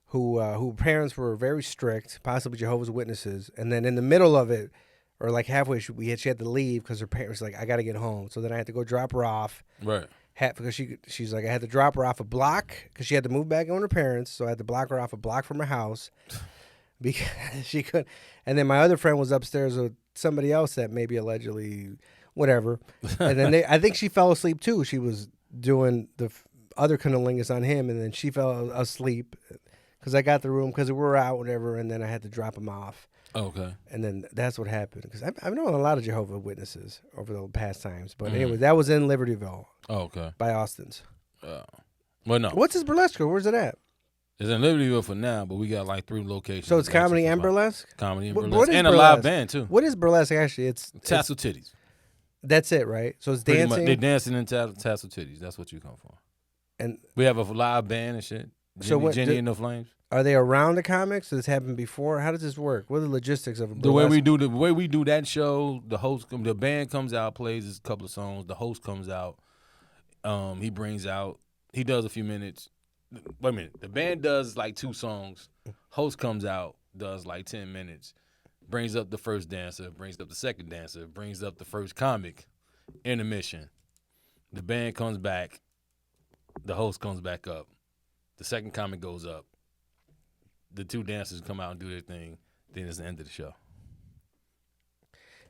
who parents were very strict, possibly Jehovah's Witnesses, and then in the middle of it, or like halfway, she had to leave because her parents were like, I got to get home. So then I had to go drop her off. Right. Because she's like, I had to drop her off a block because she had to move back in with her parents. So I had to block her off a block from her house because she couldn't. And then my other friend was upstairs with somebody else that maybe allegedly whatever. And then I think she fell asleep too. She was doing the other cunnilingus on him, and then she fell asleep because I got the room because we were out, whatever, and then I had to drop him off. Okay. And then that's what happened because I've known a lot of Jehovah's Witnesses over the past times. But anyway, that was in Libertyville. Oh, okay. By Austin's. Well, no. What's his burlesque? Where's it at? It's in Libertyville for now, but we got like 3 locations. So it's comedy and burlesque? Comedy and burlesque. And burlesque? A live band, too. What is burlesque, actually? It's tassel titties. That's it, right? So it's dancing? They're dancing in tassel titties. That's what you come for. And we have a live band and shit. Jenny and the Flames. Are they around the comics? Does this happen before? How does this work? What are the logistics of a burlesque? The way we do that show, the band comes out, plays a couple of songs. The host comes out. He does a few minutes. Wait a minute. The band does like 2 songs. Host comes out, does like 10 minutes. Brings up the first dancer, brings up the second dancer, brings up the first comic. Intermission. The band comes back. The host comes back up. The second comic goes up. The 2 dancers come out and do their thing. Then it's the end of the show.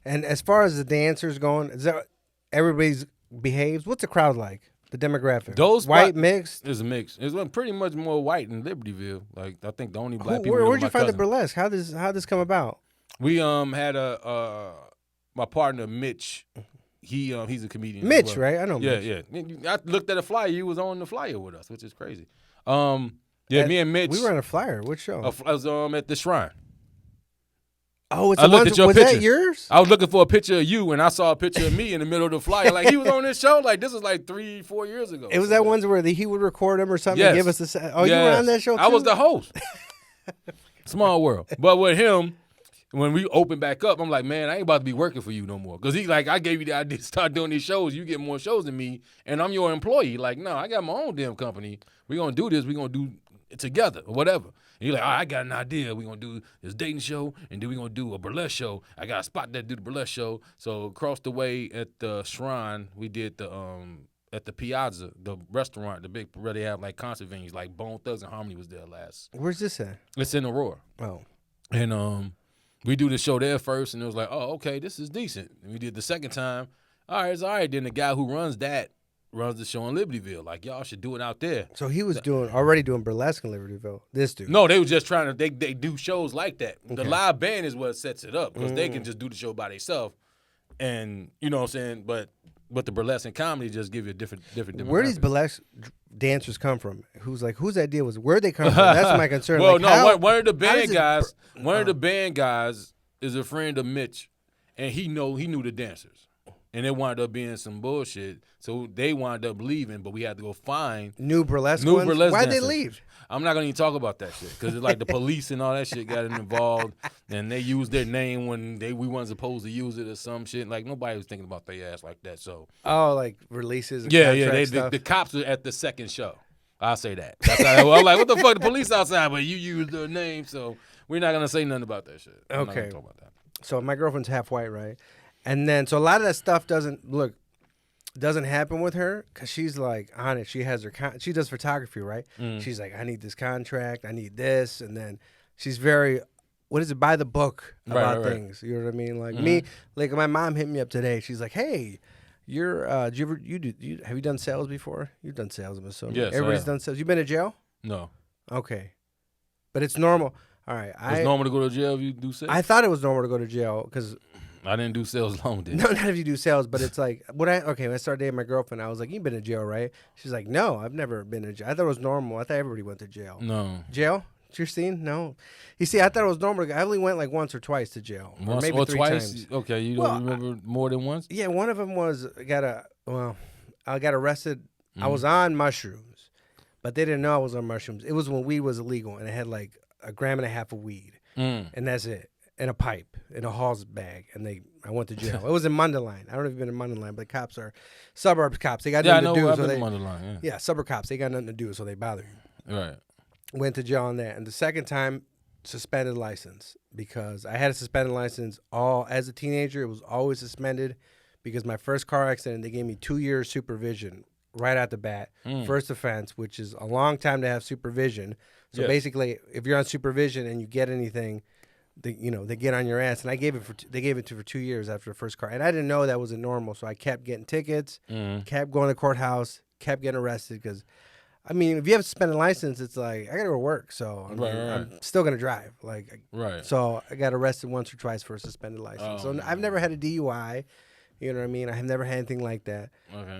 And as far as the dancers going, is that everybody's behaves? What's the crowd like? The demographic? White, mixed? It's a mix. It's pretty much more white in Libertyville. Like I think the only black people. Where'd you find the burlesque? How this come about? We had my partner Mitch. He's a comedian. Mitch, as well. Right? I know. Yeah, Mitch. Yeah. I looked at a flyer. You was on the flyer with us, which is crazy. Me and Mitch. We were on a flyer. What show? I was at the Shrine. Oh, it's was that yours? I was looking for a picture of you, and I saw a picture of me in the middle of the flyer. Like he was on this show. Like this was like 3-4 years ago. It was that ones where he would record him or something. Yes. And give us the. Oh, yes. You were on that show too? I was the host. Small world, but with him. When we open back up, I'm like, man, I ain't about to be working for you no more. Because he's like, I gave you the idea to start doing these shows. You get more shows than me, and I'm your employee. Like, no, I got my own damn company. We're going to do this. We're going to do it together or whatever. And he's like, I got an idea. We're going to do this dating show, and then we're going to do a burlesque show. I got a spot that do the burlesque show. So across the way at the Shrine, we did at the Piazza, the restaurant, the big, where they have like concert venues, like Bone Thugs and Harmony was there last. Where's this at? It's in Aurora. Oh. And we do the show there first, and it was like, oh, okay, this is decent. And we did the second time. All right, it's all right. Then the guy who runs the show in Libertyville. Like, y'all should do it out there. So he was already doing burlesque in Libertyville. This dude. No, they were just trying to. They do shows like that. Okay. The live band is what sets it up because they can just do the show by themselves, and you know what I'm saying. But the burlesque and comedy just give you a different. Where do these burlesque dancers come from? Whose idea was? Where'd they come from? That's my concern. Well, like, no, one of the band guys. One of the band guys is a friend of Mitch, and he knew the dancers. And it wound up being some bullshit. So they wound up leaving, but we had to go find new burlesque ones? Why'd they leave? I'm not going to even talk about that shit because it's like the police and all that shit got involved, and they used their name when we weren't supposed to use it or some shit. Like, nobody was thinking about their ass like that. So like releases and the cops are at the second show. I'll say that. That's how I'm like, what the fuck? The police outside, but you used their name, so we're not going to say nothing about that shit. I'm not gonna talk about that. So my girlfriend's half white, right? And then, so a lot of that stuff doesn't happen with her because she's like on it. She has she does photography, right? She's like, I need this contract, I need this, and then she's very, by the book about things. You know what I mean? Like me, like my mom hit me up today. She's like, hey, have you done sales before? You've done sales, I'm assuming. Yes, everybody's done sales. You been to jail? No. Okay, but it's normal. All right, it's normal to go to jail if you do sales. I thought it was normal to go to jail because. I didn't do sales long, did No, not if you do sales, but it's like, when I started dating my girlfriend, I was like, you've been to jail, right? She's like, no, I've never been to jail. I thought it was normal. I thought everybody went to jail. No. Jail? You're seeing? No. You see, I thought it was normal. I only went like once or twice to jail. Once or maybe or 3 twice? times. Okay, you don't remember more than once? Yeah, one of them was, I got arrested. I was on mushrooms, but they didn't know I was on mushrooms. It was when weed was illegal, and I had like 1.5 grams of weed, and that's it. In a pipe, in a Hall's bag, and I went to jail. It was in Mundelein. I don't know if you've been in Mundelein, but the cops are suburbs cops. They got nothing to do. I've been in Mundelein, yeah, suburb cops. They got nothing to do, so they bother you. Right. Went to jail on that, and the second time, suspended license because I had a suspended license as a teenager. It was always suspended because my first car accident, they gave me 2 years supervision right out the bat. First offense, which is a long time to have supervision. So basically, if you're on supervision and you get anything. They get on your ass, and they gave it for 2 years after the first car, and I didn't know that wasn't normal, so I kept getting tickets, kept going to the courthouse, kept getting arrested because, I mean, if you have a suspended license, it's like I gotta go to work, so I'm still gonna drive, So I got arrested once or twice for a suspended license. So I've never had a DUI, you know what I mean? I have never had anything like that,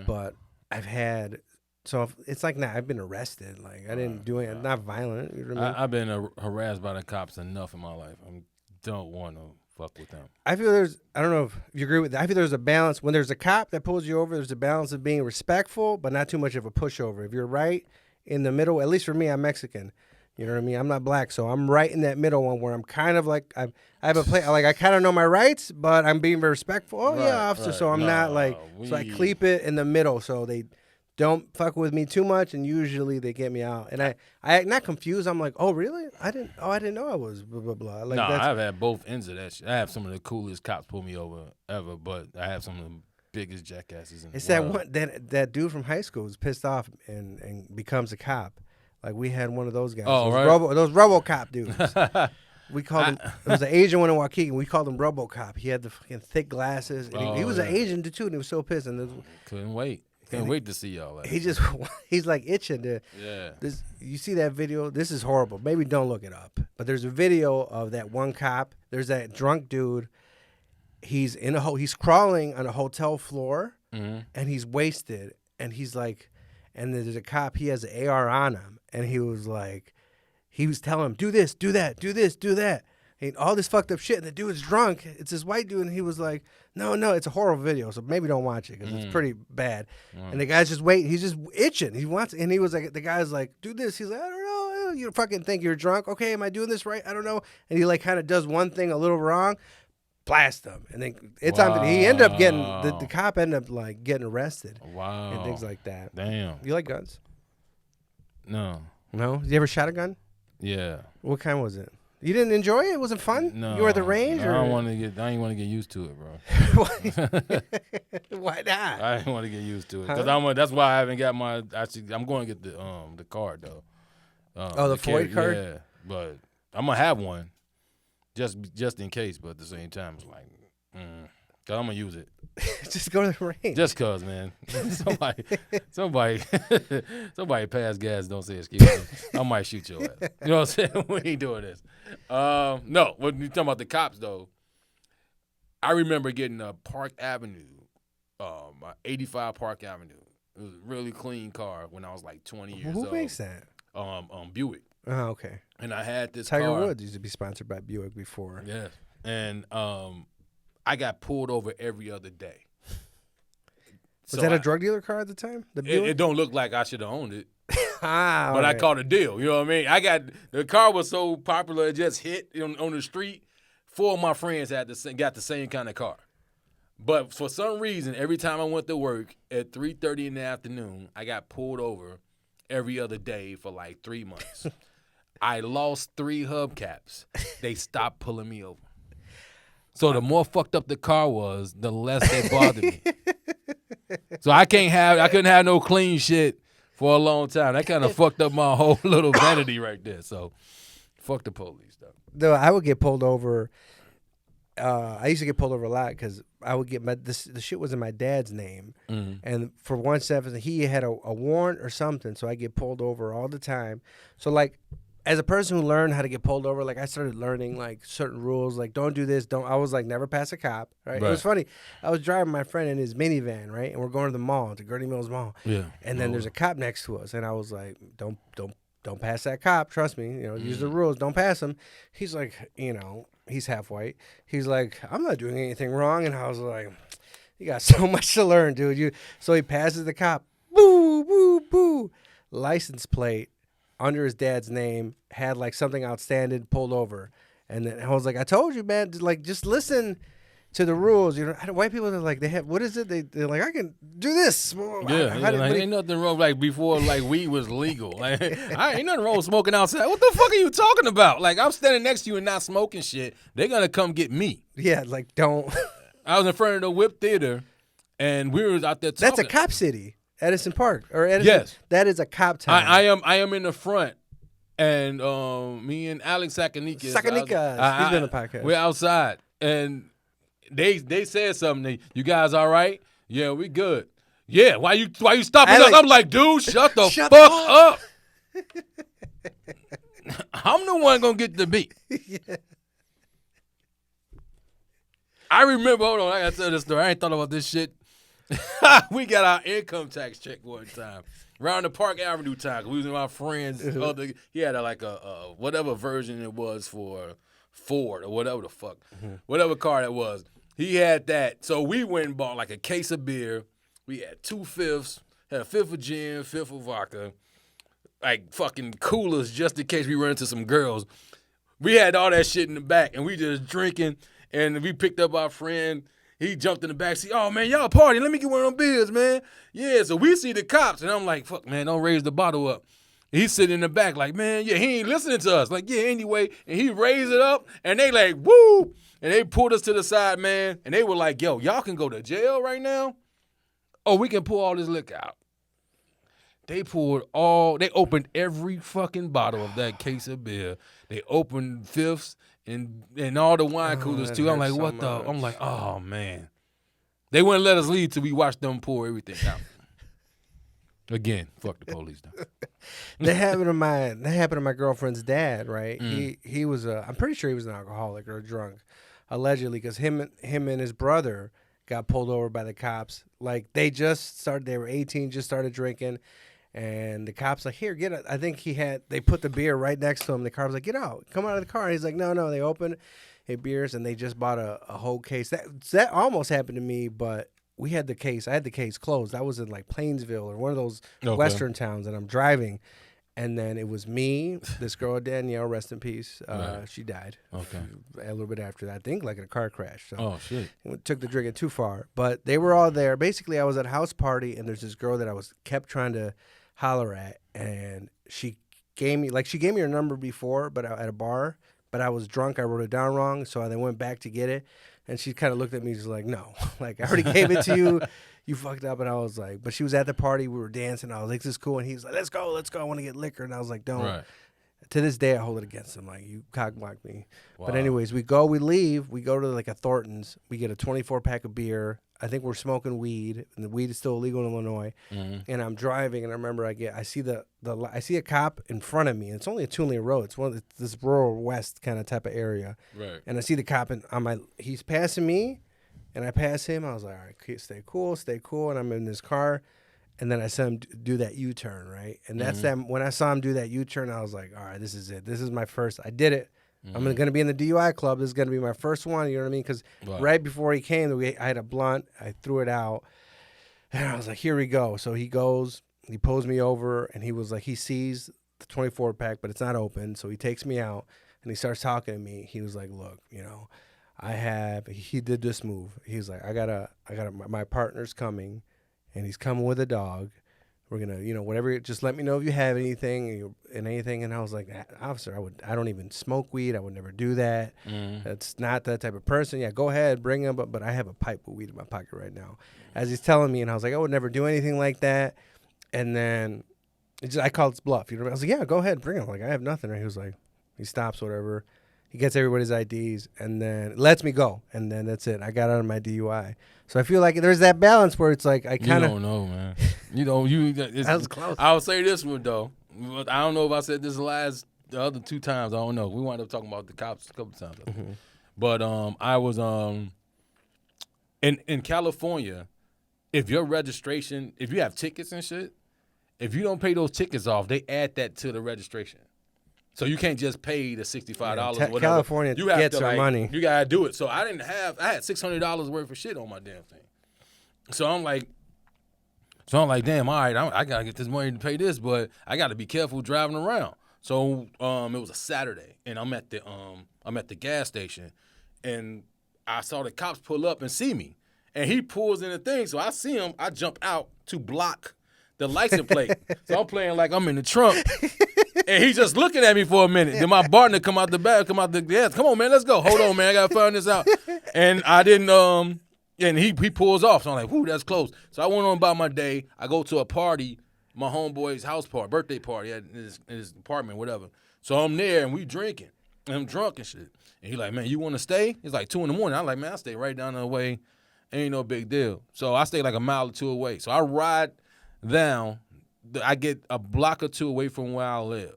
but I've had. So it's like, I've been arrested. Like, I didn't do it. Not violent. You know what I mean? I've been harassed by the cops enough in my life. I don't want to fuck with them. I feel I don't know if you agree with that. I feel there's a balance. When there's a cop that pulls you over, there's a balance of being respectful, but not too much of a pushover. If you're right in the middle, at least for me, I'm Mexican. You know what I mean? I'm not black, so I'm right in that middle one where I'm kind of like, I have a play, like I kind of know my rights, but I'm being very respectful. Oh, yeah, officer. So I'm not like, so I keep it in the middle so they don't fuck with me too much, and usually they get me out. And I not confused. I'm like, oh really? I didn't know I was blah blah blah. Like, I've had both ends of that shit. I have some of the coolest cops pull me over ever, but I have some of the biggest jackasses in the world. That dude from high school was pissed off and becomes a cop. Like, we had one of those guys. Oh, right. Those RoboCop dudes. We called him. It was an Asian one in Waukegan. We called him RoboCop. He had the fucking thick glasses. And he was an Asian too, and he was so pissed. And couldn't wait. Can't wait to see y'all. He's like itching to. Yeah. You see that video? This is horrible. Maybe don't look it up. But there's a video of that one cop. There's that drunk dude. He's he's crawling on a hotel floor, and he's wasted. And he's like, and there's a cop. He has an AR on him, and he was telling him, do this, do that, do this, do that. And all this fucked up shit, and the dude's drunk. It's this white dude, and he was like, no, it's a horrible video, so maybe don't watch it because it's pretty bad. And the guy's just waiting. He's just itching. He wants, and he was like, the guy's like, do this. He's like, I don't know. You fucking think you're drunk. Okay, am I doing this right? I don't know. And he like kind of does one thing a little wrong, blast him. And then it's on. He ended up getting, the cop ended up like getting arrested. Wow. And things like that. Damn. You like guns? No. No? You ever shot a gun? Yeah. What kind was it? You didn't enjoy it? It wasn't fun? No. You were at the range? I didn't want to get used to it, bro. Why not? I didn't want to get used to it because that's why I haven't got my. Actually, I'm going to get the card though. The FOID card. Yeah, but I'm gonna have one. just in case. But at the same time, it's like, cause I'm gonna use it. Just go to the range. Just cause, man. somebody pass gas. Don't say excuse me. I might shoot your ass. You know what I'm saying? We ain't doing this. No. When you talking about the cops though, I remember getting a Park Avenue, 85 Park Avenue. It was a really clean car when I was like 20 years old. Who makes that? Buick. Oh, okay. And I had this Tiger car. Woods used to be sponsored by Buick before. Yeah. And I got pulled over every other day. Was that a drug dealer car at the time? The Buick? It don't look like I should have owned it. But right. I caught a deal. You know what I mean? The car was so popular, it just hit on the street. 4 of my friends got the same kind of car. But for some reason, every time I went to work at 3:30 in the afternoon, I got pulled over every other day for like 3 months. I lost 3 hubcaps. They stopped pulling me over. So the more fucked up the car was, the less they bothered me. So I couldn't have no clean shit for a long time. That kind of fucked up my whole little vanity right there. So fuck the police though. Though I would get pulled over. I used to get pulled over a lot because I would get the shit was in my dad's name, and for 170 he had a warrant or something, so I get pulled over all the time. So like, as a person who learned how to get pulled over, like I started learning like certain rules, like don't do this, don't. I was like never pass a cop, right? It was funny. I was driving my friend in his minivan, right, and we're going to the mall, to Gurney Mills Mall, and then there's a cop next to us, and I was like, don't pass that cop, trust me, use the rules, don't pass him. He's like, he's half white. He's like, I'm not doing anything wrong. And I was like, you got so much to learn, dude. So he passes the cop. Boo, boo, boo. License plate under his dad's name, had like something outstanding, pulled over. And then I was like, I told you, man, like just listen to the rules. White people are like, what is it? They're like, I can do this. Ain't nothing wrong. Like before, like weed was legal. Like, ain't nothing wrong with smoking outside. What the fuck are you talking about? Like I'm standing next to you and not smoking shit. They're gonna come get me. Yeah, like don't. I was in front of the Whip Theater, and we were out there talking. That's a cop city, Edison Park or Edison. Yes, that is a cop town. I am in the front, and me and Alex Sakanika. He's been on the podcast. We're outside, and they said something. You guys all right? Yeah, we good. Yeah, why you stopping us? I'm like, dude, shut the fuck up. I'm the one gonna get the beat. Yeah. I remember, hold on, I gotta tell this story. I ain't thought about this shit. We got our income tax check one time. Around the Park Avenue time, 'cause we was with my friends. He had a whatever version it was for Ford or whatever the fuck. Whatever car that was. He had that. So we went and bought like a case of beer. We had 2/5, had a 1/5 of gin, 1/5 of vodka, like fucking coolers just in case we run into some girls. We had all that shit in the back, and we just drinking, and we picked up our friend. He jumped in the back seat. Oh, man, y'all partying. Let me get one of them beers, man. Yeah, so we see the cops, and I'm like, fuck, man, don't raise the bottle up. He's sitting in the back like, man, yeah, he ain't listening to us. Like, yeah, anyway. And he raised it up, and they like, woo. And they pulled us to the side, man. And they were like, yo, y'all can go to jail right now? Oh, we can pull all this liquor out. They opened every fucking bottle of that case of beer. They opened 5ths and all the wine coolers too. I'm like, what the? I'm like, oh, man. They wouldn't let us leave till we watched them pour everything out. Again, fuck the police though. That happened to my girlfriend's dad, right? He was I'm pretty sure he was an alcoholic or a drunk, allegedly, because him and his brother got pulled over by the cops. Like they were 18, just started drinking, and the cops like, here, get it. I think they put the beer right next to him. The car was like, get out, come out of the car. And he's like, no. They opened beers and they just bought a whole case. That almost happened to me, but I had the case closed. I was in like Plainsville or one of those western towns, and I'm driving, and then it was me, this girl Danielle, rest in peace. She died. Okay. A little bit after that, I think, like in a car crash. So oh shit! It took the drinking too far, but they were all there. Basically, I was at a house party, and there's this girl that I kept trying to holler at, and she gave me her number before, but at a bar. But I was drunk. I wrote it down wrong, so I then went back to get it. And she kind of looked at me, just like, no, like I already gave it to you. You fucked up. And I was like, but she was at the party. We were dancing. I was like, this is cool. And he was like, let's go. I want to get liquor. And I was like, don't. Right. To this day, I hold it against him. Like, you cockblocked me. Wow. But anyways, we leave. We go to like a Thornton's. We get a 24-pack of beer. I think we're smoking weed, and the weed is still illegal in Illinois. Mm-hmm. And I'm driving, and I remember I see I see a cop in front of me. And it's only a 2-lane road. It's this rural west kind of type of area. Right. And I see the cop he's passing me, and I pass him. I was like, all right, stay cool. And I'm in this car. And then I saw him do that U-turn, right? And that's when I saw him do that U-turn, I was like, all right, this is it. This is my first. I did it. I'm going to be in the DUI club. This is going to be my first one. You know what I mean? Because right before he came, I had a blunt. I threw it out. And I was like, here we go. So he goes. He pulls me over. And he was like, he sees the 24-pack, but it's not open. So he takes me out. And he starts talking to me. He was like, look, you know, he did this move. He's like, my partner's coming. And he's coming with a dog. We're going to, you know, whatever, just let me know if you have anything and anything. And I was like, officer, I don't even smoke weed. I would never do that. That's not that type of person. Yeah, go ahead, bring him. But I have a pipe of weed in my pocket right now. As he's telling me, and I was like, I would never do anything like that. And then I called his bluff. You know, I was like, yeah, go ahead, bring him. Like, I have nothing. He was like, he stops, whatever. He gets everybody's IDs and then lets me go. And then that's it. I got out of my DUI. So I feel like there's that balance where it's like I kind of. You don't know, man. That was close. I'll say this one, though. I don't know if I said this the other 2 times. I don't know. We wound up talking about the cops a couple times. Mm-hmm. But I was in California, if your registration, if you have tickets and shit, if you don't pay those tickets off, they add that to the registration. So you can't just pay the $65 or whatever. California gets our money. You got to do it. So I had $600 worth of shit on my damn thing. So I'm like, damn, all right, I got to get this money to pay this, but I got to be careful driving around. So it was a Saturday, and I'm at the gas station, and I saw the cops pull up and see me. And he pulls in the thing, so I see him. I jump out to block the license plate. So I'm playing like I'm in the trunk. And he's just looking at me for a minute. Then my partner come out the gas. Come on, man, let's go. Hold on, man, I gotta find this out. And I didn't. And he pulls off. So I'm like, whoo, that's close. So I went on about my day. I go to a party, my homeboy's house party, birthday party at his apartment, whatever. So I'm there and we drinking. And I'm drunk and shit. And he like, man, you want to stay? It's like 2 in the morning. I'm like, man, I stay right down the way. Ain't no big deal. So I stay like a mile or 2 away. So I ride down. I get a block or 2 away from where I live.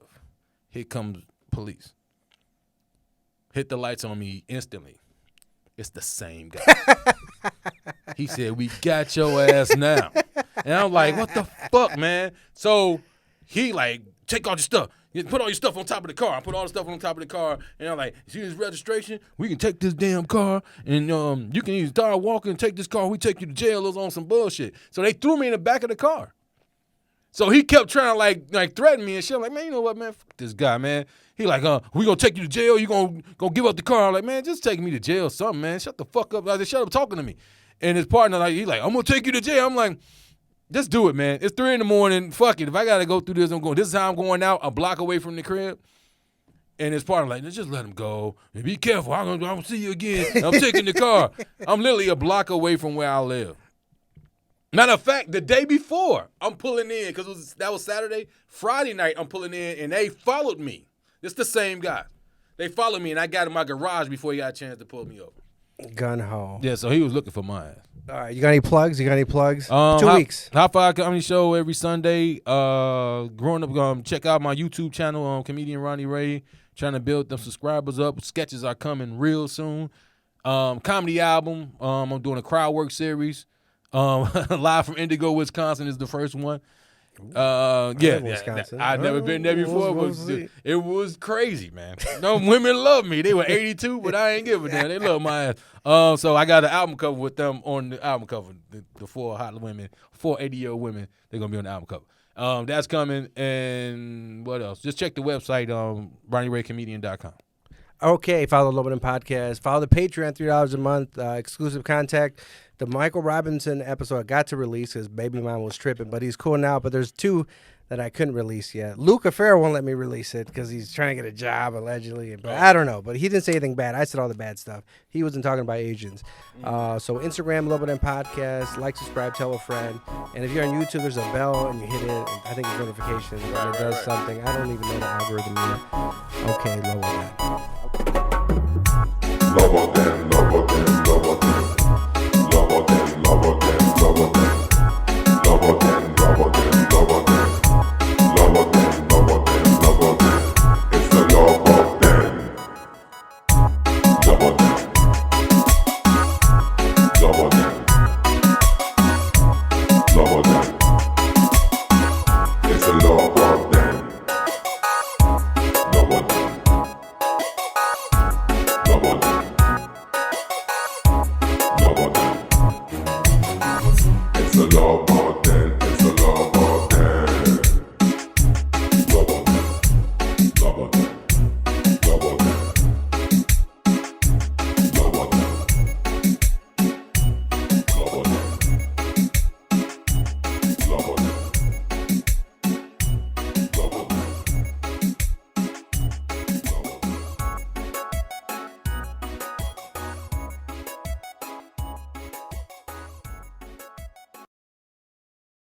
Here comes police. Hit the lights on me instantly. It's the same guy. He said, we got your ass now. And I'm like, what the fuck, man? So he like, take all your stuff. Put all your stuff on top of the car. I put all the stuff on top of the car. And I'm like, see this registration? We can take this damn car. And you can either start walking and take this car. We take you to jail. It was on some bullshit. So they threw me in the back of the car. So he kept trying to like threaten me and shit. I'm like, man, you know what, man? Fuck this guy, man. He like, we gonna take you to jail. You gonna give up the car? I'm like, man, just take me to jail or something, man. Shut the fuck up. I said, shut up talking to me. And his partner, like, he like, I'm gonna take you to jail. I'm like, just do it, man. It's 3 in the morning. Fuck it. If I gotta go through this, I'm going. This is how I'm going out. A block away from the crib. And his partner like, just let him go. And be careful. I'm gonna see you again. I'm taking the car. I'm literally a block away from where I live. Matter of fact, the day before, I'm pulling in, because that was Saturday. Friday night, I'm pulling in, and they followed me. It's the same guy. They followed me, and I got in my garage before he got a chance to pull me over. Gun ho. Yeah, so he was looking for my ass. All right, you got any plugs? 2 weeks. Hot Fire Comedy Show every Sunday. Growing up, check out my YouTube channel, comedian Ronnie Ray. Trying to build them subscribers up. Sketches are coming real soon. Comedy album. I'm doing a crowd work series. Live from Indigo, Wisconsin is the first one. Wisconsin. I've never been there before. It was crazy, man. No, women love me. They were 82, but I ain't give a damn. They love my ass. So I got an album cover with them on the album cover. The 4 hot women, 4 80-year-old women. They're gonna be on the album cover. That's coming. And what else? Just check the website, RonnieRayComedian.com. Okay, follow the Lobo Podcast. Follow the Patreon, $3 a month, exclusive content. The Michael Robinson episode I got to release because baby mom was tripping, but he's cool now. But there's 2 that I couldn't release yet. Luca Ferrera won't let me release it because he's trying to get a job allegedly. But I don't know. But he didn't say anything bad. I said all the bad stuff. He wasn't talking about Asians. So Instagram, Lobo Podcast. Like, subscribe, tell a friend. And if you're on YouTube, there's a bell and you hit it. And I think it's notifications and it does something. I don't even know the algorithm yet. Okay, Lobo then. Lobo then, Lobo then, Lobo then. Lobo then, Lobo then, Lobo then. Lobo then, Lobo then.